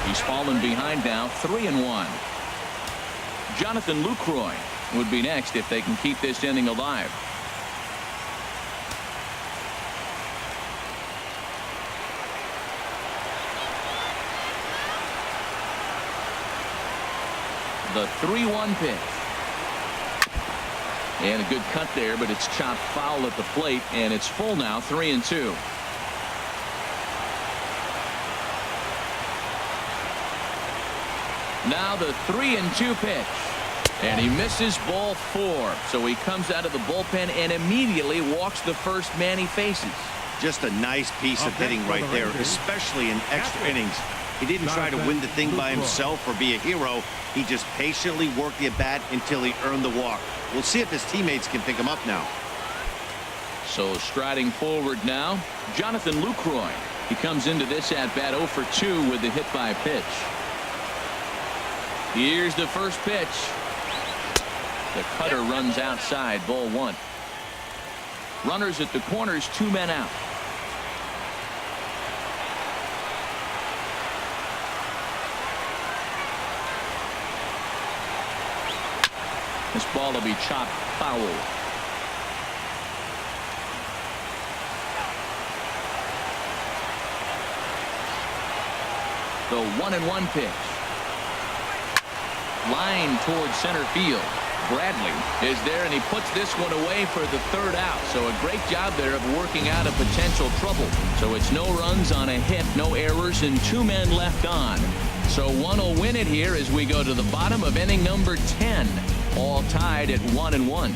He's fallen behind now, 3-1. Jonathan Lucroy would be next if they can keep this inning alive. The 3-1 pitch. And a good cut there, but it's chopped foul at the plate, and it's full now, 3-2. Now the 3-2 pitch. And he misses ball 4. So he comes out of the bullpen and immediately walks the first man he faces. Just a nice piece of hitting right there, especially in extra innings. He didn't try to win the thing by himself or be a hero. He just patiently worked the at-bat until he earned the walk. We'll see if his teammates can pick him up now. So striding forward now, Jonathan Lucroy. He comes into this at-bat 0 for 2 with the hit by pitch. Here's the first pitch. The cutter runs outside, ball 1. Runners at the corners, 2 men out. This ball will be chopped foul. The 1-1 pitch. Line towards center field. Bradley is there, and he puts this one away for the 3rd out. So a great job there of working out a potential trouble. So it's no runs on a hit, no errors, and 2 men left on. So one will win it here as we go to the bottom of inning number 10. All tied at 1-1.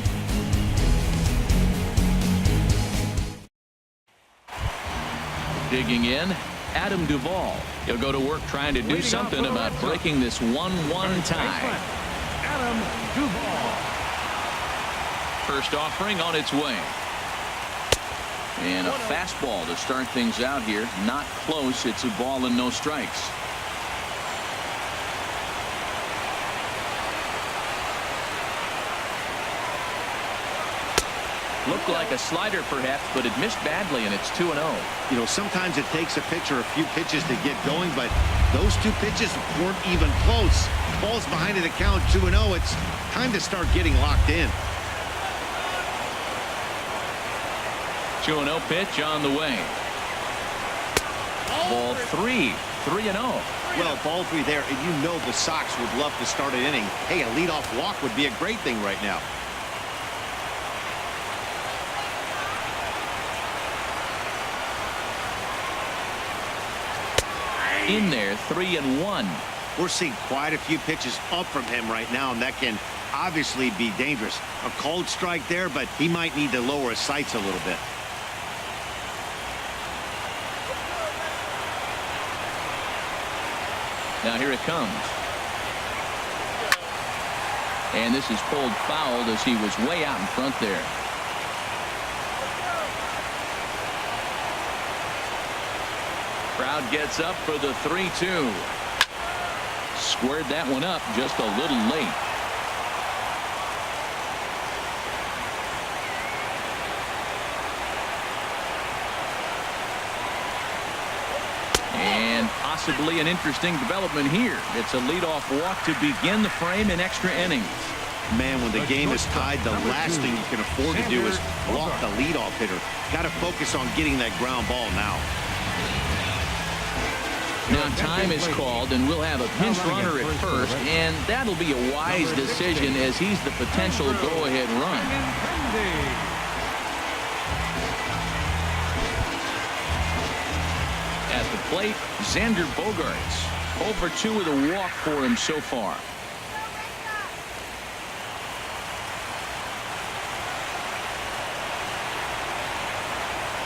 Digging in, Adam Duvall. He'll go to work trying to do something about breaking this 1-1 tie. Adam Duvall. First offering on its way. And a fastball to start things out here. Not close. It's a ball and no strikes. Looked like a slider perhaps, but it missed badly, and it's 2-0. You know, sometimes it takes a pitcher a few pitches to get going, but those two pitches weren't even close. Ball's behind the count, 2-0. It's time to start getting locked in. 2-0 pitch on the way. Ball 3, 3-0. Well, ball 3 there, and you know the Sox would love to start an inning. Hey, a leadoff walk would be a great thing right now. In there, 3-1. We're seeing quite a few pitches up from him right now, and that can obviously be dangerous. A cold strike there, but he might need to lower his sights a little bit. Now here it comes. And this is pulled foul as he was way out in front there. Crowd gets up for the 3-2. Squared that one up just a little late. And possibly an interesting development here. It's a leadoff walk to begin the frame in extra innings. Man, when the game is tied, the last thing you can afford to do is walk the leadoff hitter. Got to focus on getting that ground ball now. Now time is called, and we'll have a pinch runner at first, and that'll be a wise decision as he's the potential go-ahead run. At the plate, Xander Bogaerts. 0 for 2 with a walk for him so far.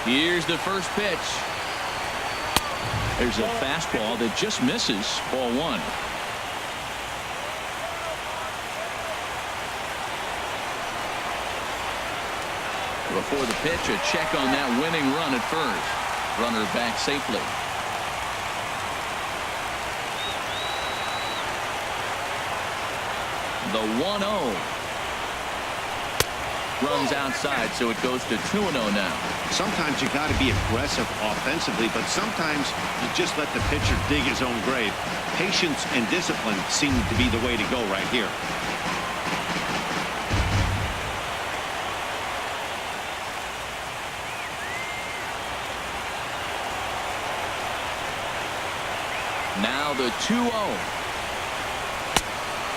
Here's the first pitch. There's a fastball that just misses. Ball 1. Before the pitch, a check on that winning run at first. Runner back safely. The 1-0. Runs outside, so it goes to 2-0 now. Sometimes you got to be aggressive offensively, but sometimes you just let the pitcher dig his own grave. Patience and discipline seem to be the way to go right here. Now the 2-0.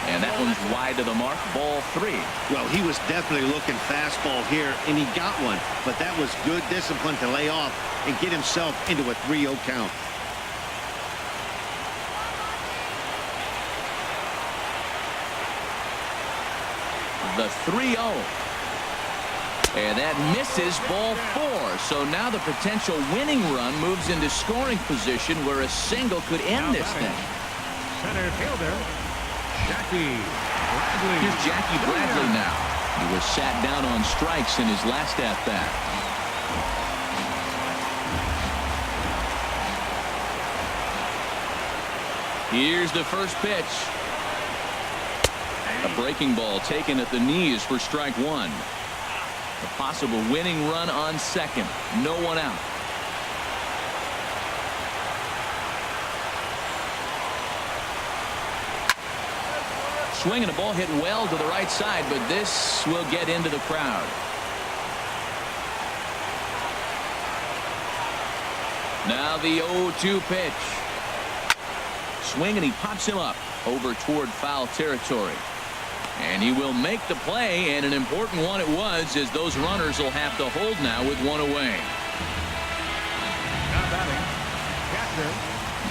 And that one's wide to the mark. Ball 3. Well, he was definitely looking fastball here, and he got one. But that was good discipline to lay off and get himself into a 3-0 count. The 3-0. And that misses. Ball 4. So now the potential winning run moves into scoring position where a single could end this thing. Center fielder, Jackie Bradley. Here's Jackie Bradley now. He was sat down on strikes in his last at-bat. Here's the first pitch. A breaking ball taken at the knees for strike 1. A possible winning run on second. No one out. Swinging a ball hit well to the right side, but this will get into the crowd. Now the 0-2 pitch. Swing, and he pops him up over toward foul territory. And he will make the play, and an important one it was, as those runners will have to hold now with one away. Now batting, catcher.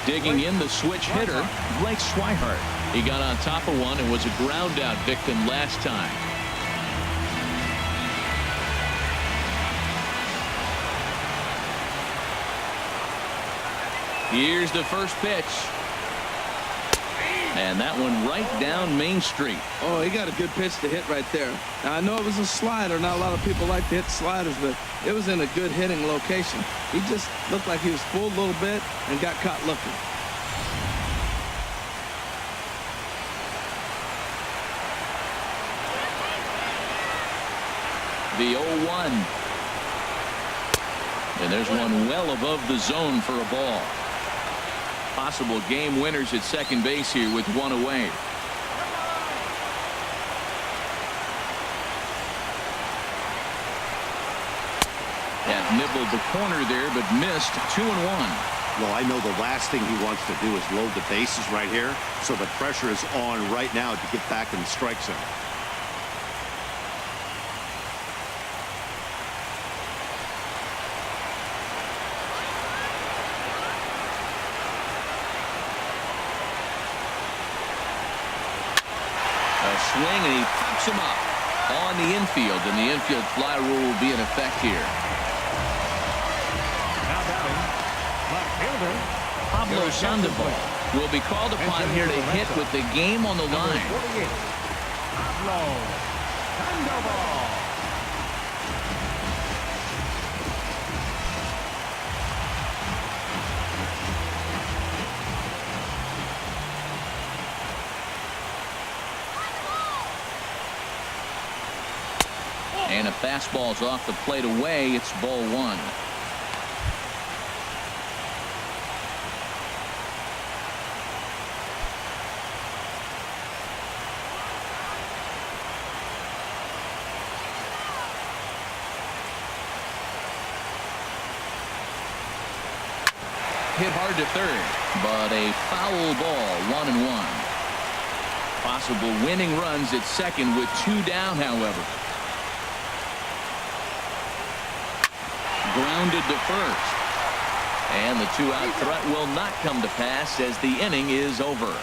Digging in the switch hitter, Blake Swihart. He got on top of one and was a ground out victim last time. Here's the first pitch. And that one right down Main Street. Oh, he got a good pitch to hit right there. Now, I know it was a slider. Not a lot of people like to hit sliders, but it was in a good hitting location. He just looked like he was fooled a little bit and got caught looking. The 0-1. And there's one well above the zone for a ball. Possible game winners at second base here with one away. That nibbled the corner there, but missed. 2-1. Well, I know the last thing he wants to do is load the bases right here, so the pressure is on right now to get back in the strike zone. A swing, and he pops him up on the infield, and the infield fly rule will be in effect here. Now batting, left fielder, Pablo Sandoval will be called upon here to hit with the game on the line. 48, Pablo Sandoval. And a fastball's off the plate away. It's ball one. Hit hard to third, but a foul ball. 1-1. Possible winning runs at second with two down, however. Grounded to first. And the two-out threat will not come to pass as the inning is over.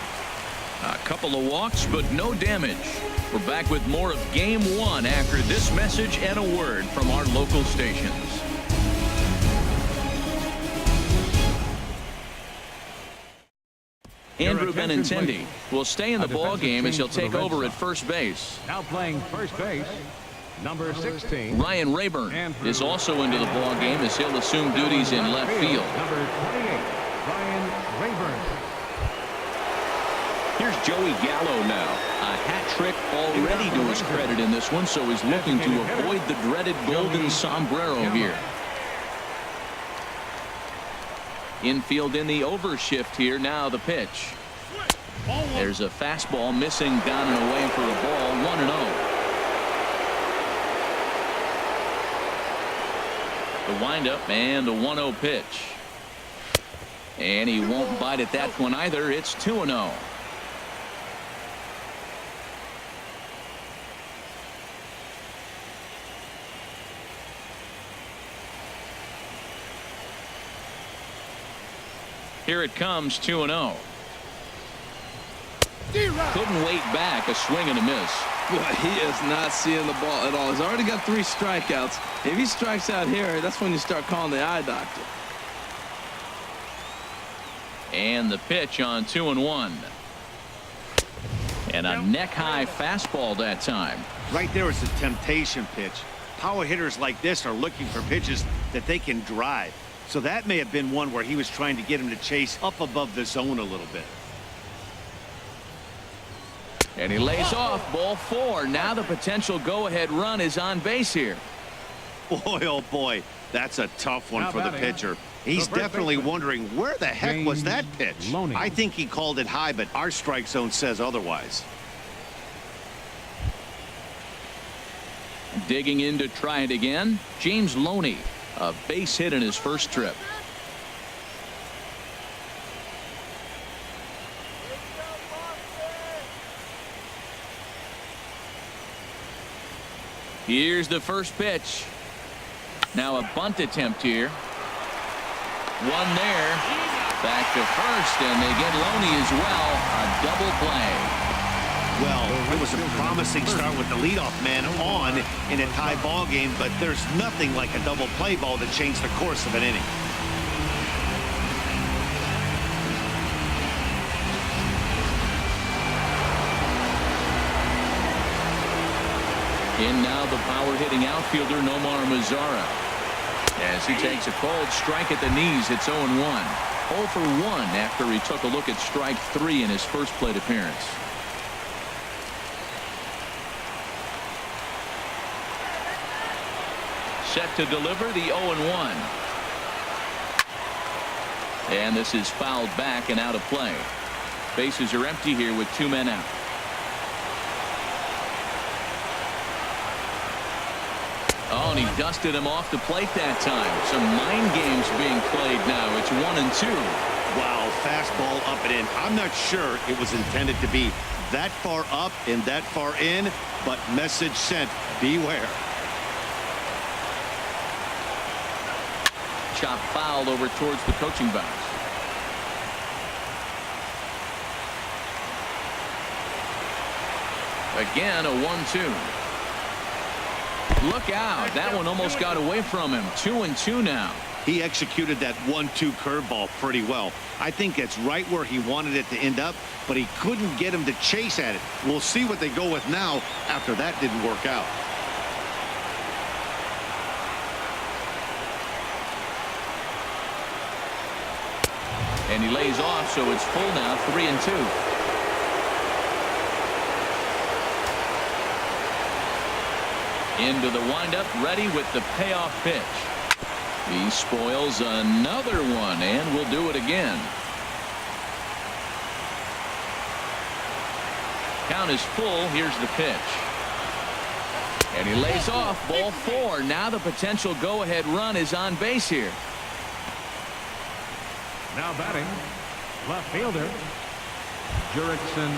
A couple of walks, but no damage. We're back with more of Game 1 after this message and a word from our local stations. Andrew Benintendi will stay in the ball game as he'll take over at first base. Now playing first base, number 16. Ryan Rayburn is also into the ball game as he'll assume duties in left field. Number 28, Ryan Rayburn. Here's Joey Gallo now. A hat trick already to his credit in this one, so he's looking to avoid the dreaded golden sombrero here. Infield in the overshift here. Now the pitch. There's a fastball missing down and away for a ball. 1-0. The windup and the 1-0 pitch. And he won't bite at that one either. It's 2-0. Here it comes. 2-0. Couldn't wait back. A swing and a miss. Boy, he is not seeing the ball at all. He's already got 3 strikeouts. If he strikes out here, that's when you start calling the eye doctor. And the pitch on 2-1. And a neck-high fastball that time. Right there is a temptation pitch. Power hitters like this are looking for pitches that they can drive. So that may have been one where he was trying to get him to chase up above the zone a little bit. And he lays off. Ball 4. Now the potential go-ahead run is on base here. Boy, oh boy, that's a tough one for the pitcher. He's definitely wondering where the heck was that pitch. I think he called it high, but our strike zone says otherwise. Digging in to try it again. James Loney. A base hit in his first trip. Here's the first pitch. Now a bunt attempt here. One there. Back to first, and they get Loney as well. A double play. Well, it was a promising start with the leadoff man on in a tie ball game, but there's nothing like a double play ball to change the course of an inning. In now the power-hitting outfielder Nomar Mazara. As he takes a cold strike at the knees, it's 0-1. 0 for 1 after he took a look at strike 3 in his first plate appearance. Set to deliver the 0-1. And this is fouled back and out of play. Bases are empty here with 2 men out. Oh, and he dusted him off the plate that time. Some mind games being played now. It's 1-2. Wow, fastball up and in. I'm not sure it was intended to be that far up and that far in, but message sent, beware. Chop foul over towards the coaching box. Again, a 1-2. Look out. That one almost got away from him. 2-2 now. He executed that 1-2 curveball pretty well. I think it's right where he wanted it to end up, but he couldn't get him to chase at it. We'll see what they go with now after that didn't work out. And he lays off, so it's full now, 3-2. Into the windup, ready with the payoff pitch. He spoils another one, and will do it again. Count is full. Here's the pitch. And he lays off, ball 4. Now the potential go-ahead run is on base here. Now batting, left fielder, Jurickson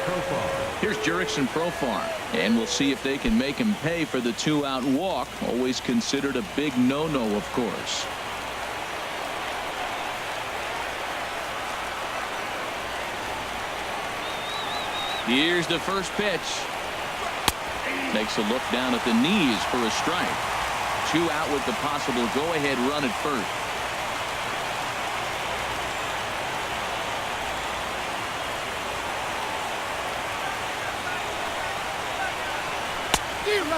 Profar. Here's Jurickson Profar, and we'll see if they can make him pay for the 2-out walk. Always considered a big no-no, of course. Here's the first pitch. Makes a look down at the knees for a strike. 2 out with the possible go-ahead run at first.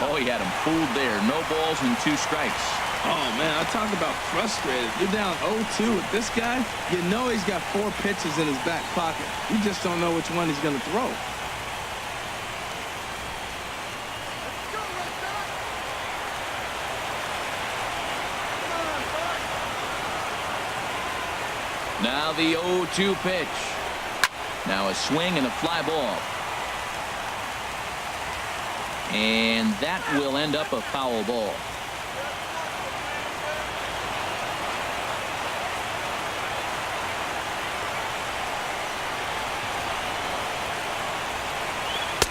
Oh, he had him fooled there. No balls and 2 strikes. Oh, man, I talk about frustrated. You're down 0-2 with this guy. You know he's got 4 pitches in his back pocket. You just don't know which one he's going to throw. Now the 0-2 pitch. Now a swing and a fly ball. And that will end up a foul ball.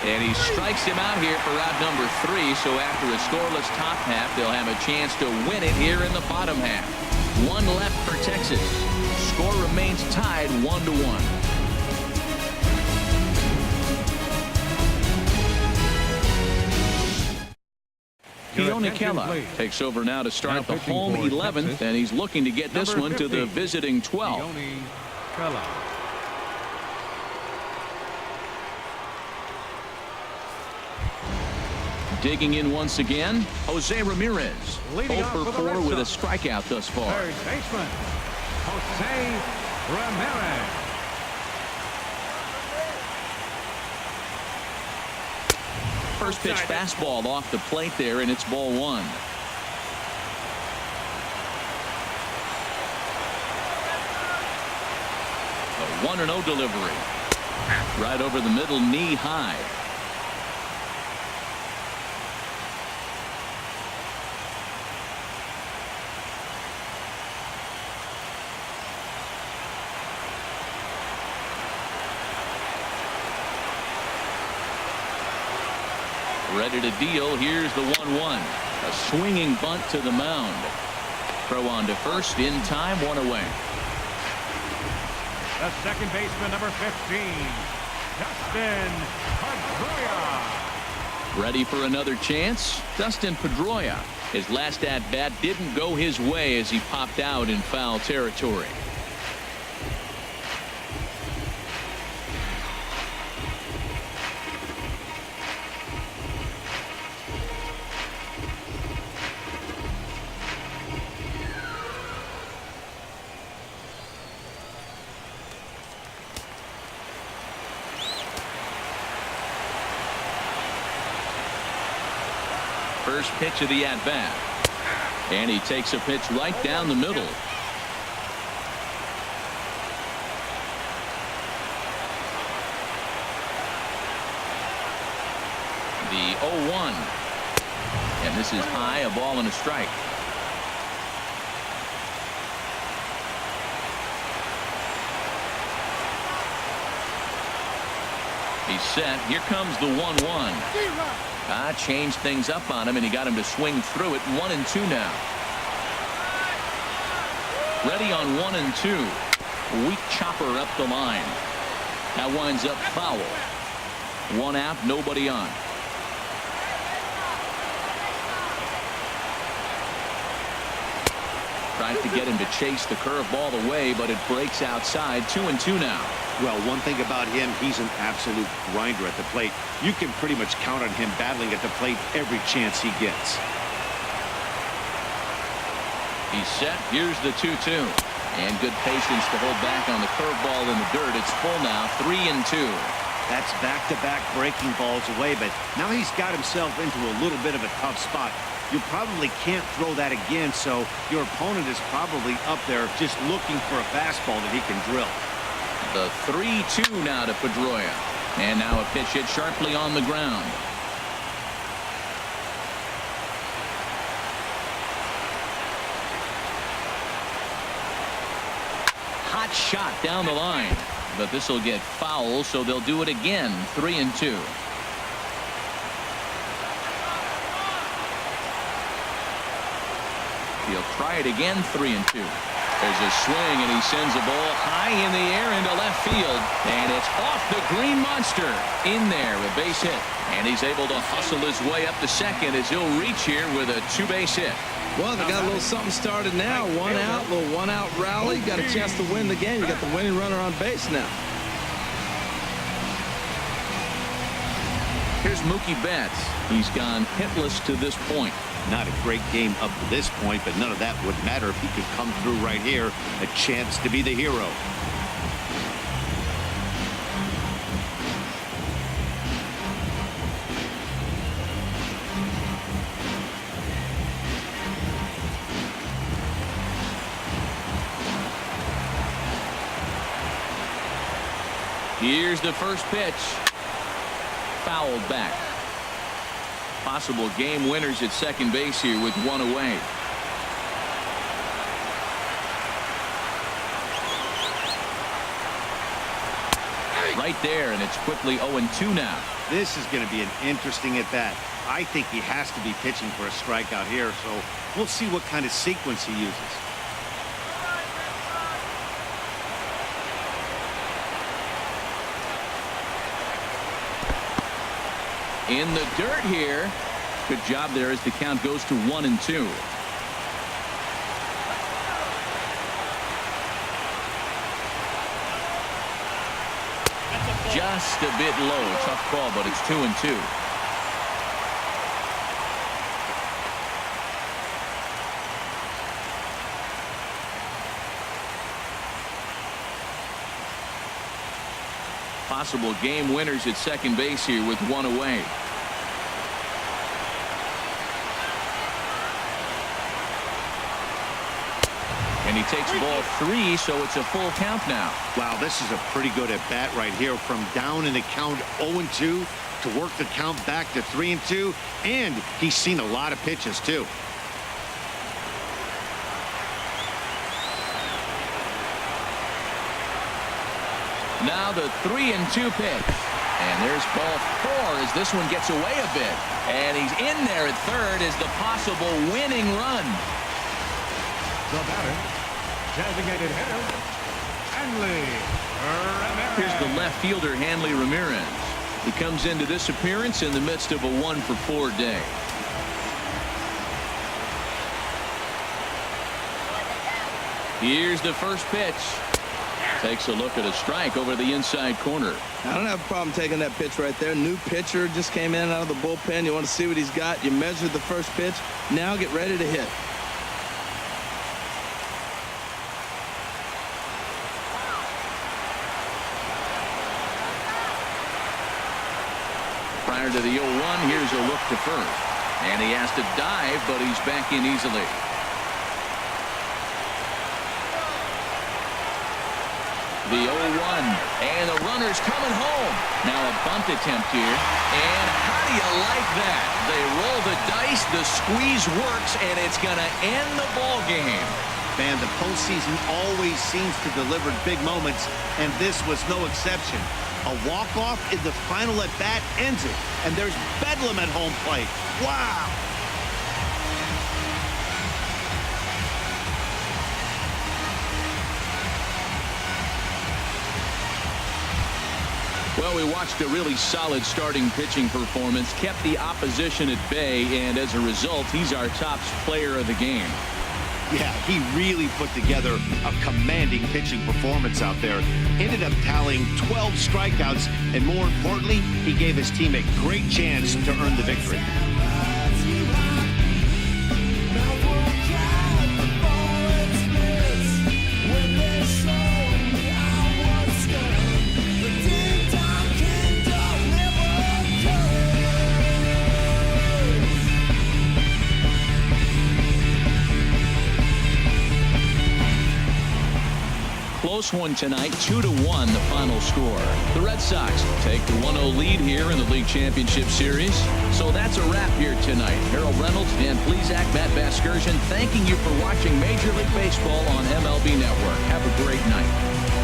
And he strikes him out here for out number 3. So after a scoreless top half, they'll have a chance to win it here in the bottom half. 1 left for Texas. Score remains tied 1-1. Keone Kela takes over now to start the home 11th, and he's looking to get this one to the visiting 12th. Digging in once again, Jose Ramirez. 0 for 4 with a strikeout thus far. Third baseman, Jose Ramirez. First pitch fastball off the plate there, and it's ball 1. A 1-0 delivery. Right over the middle, knee high. Ready to deal. Here's the 1-1. A swinging bunt to the mound. Throw on to first in time, 1 away. The second baseman, number 15, Dustin Pedroia. Ready for another chance? Dustin Pedroia. His last at-bat didn't go his way as he popped out in foul territory. First pitch of the at-bat. And he takes a pitch right down the middle. The 0-1. And this is high, a ball and a strike. He's set. Here comes the 1-1. Changed things up on him, and he got him to swing through it. 1-2 now. Ready on 1-2. Weak chopper up the line. That winds up foul. 1 out, nobody on. Tries to get him to chase the curveball away, but it breaks outside. 2-2 now. Well, one thing about him, he's an absolute grinder at the plate. You can pretty much count on him battling at the plate every chance he gets. He's set. Here's the 2-2. And good patience to hold back on the curveball in the dirt. It's full now. 3-2. That's back-to-back breaking balls away, but now he's got himself into a little bit of a tough spot. You probably can't throw that again, so your opponent is probably up there just looking for a fastball that he can drill. The 3-2 now to Pedroia. And now a pitch hit sharply on the ground. Hot shot down the line. But this will get foul, so they'll do it again. 3-2. He'll try it again. 3-2. There's a swing, and he sends a ball high in the air into left field. And it's off the green monster. In there, a base hit. And he's able to hustle his way up to second as he'll reach here with a 2-base hit. Well, they got a little something started now. 1 out, little 1 out rally. Got a chance to win the game. You got the winning runner on base now. Here's Mookie Betts. He's gone hitless to this point. Not a great game up to this point, but none of that would matter if he could come through right here. A chance to be the hero. Here's the first pitch. Fouled back. Possible game winners at second base here with 1 away. Right there, and it's quickly 0-2 now. This is going to be an interesting at bat. I think he has to be pitching for a strikeout here, so we'll see what kind of sequence he uses. In the dirt here. Good job there as the count goes to 1-2. Just a bit low. Tough call, but it's 2-2. Possible game winners at second base here with 1 away. And he takes ball 3, so it's a full count now. Wow, this is a pretty good at bat right here. From down in the count 0-2 to work the count back to 3-2, and he's seen a lot of pitches too. Now the 3-2 pitch. And there's ball 4 as this one gets away a bit. And he's in there at third as the possible winning run. The batter, designated hitter, Hanley Ramirez. Here's the left fielder, Hanley Ramirez. He comes into this appearance in the midst of a 1-for-4 day. Here's the first pitch. Takes a look at a strike over the inside corner. I don't have a problem taking that pitch right there. New pitcher just came in out of the bullpen. You want to see what he's got. You measured the first pitch. Now get ready to hit. Prior to the 0-1, here's a look to first. And he has to dive, but he's back in easily. The 0-1, and the runner's coming home. Now a bunt attempt here, and how do you like that? They roll the dice, the squeeze works, and it's going to end the ball game. Man, the postseason always seems to deliver big moments, and this was no exception. A walk-off in the final at-bat ends it, and there's bedlam at home plate. Wow! Well, we watched a really solid starting pitching performance, kept the opposition at bay, and as a result, he's our top player of the game. Yeah, he really put together a commanding pitching performance out there. Ended up tallying 12 strikeouts, and more importantly, he gave his team a great chance to earn the victory. Close one tonight, 2-1 the final score. The Red Sox take the 1-0 lead here in the League Championship Series. So that's a wrap here tonight. Harold Reynolds, Dan Plesac, Matt Vasgersian, thanking you for watching Major League Baseball on MLB Network. Have a great night.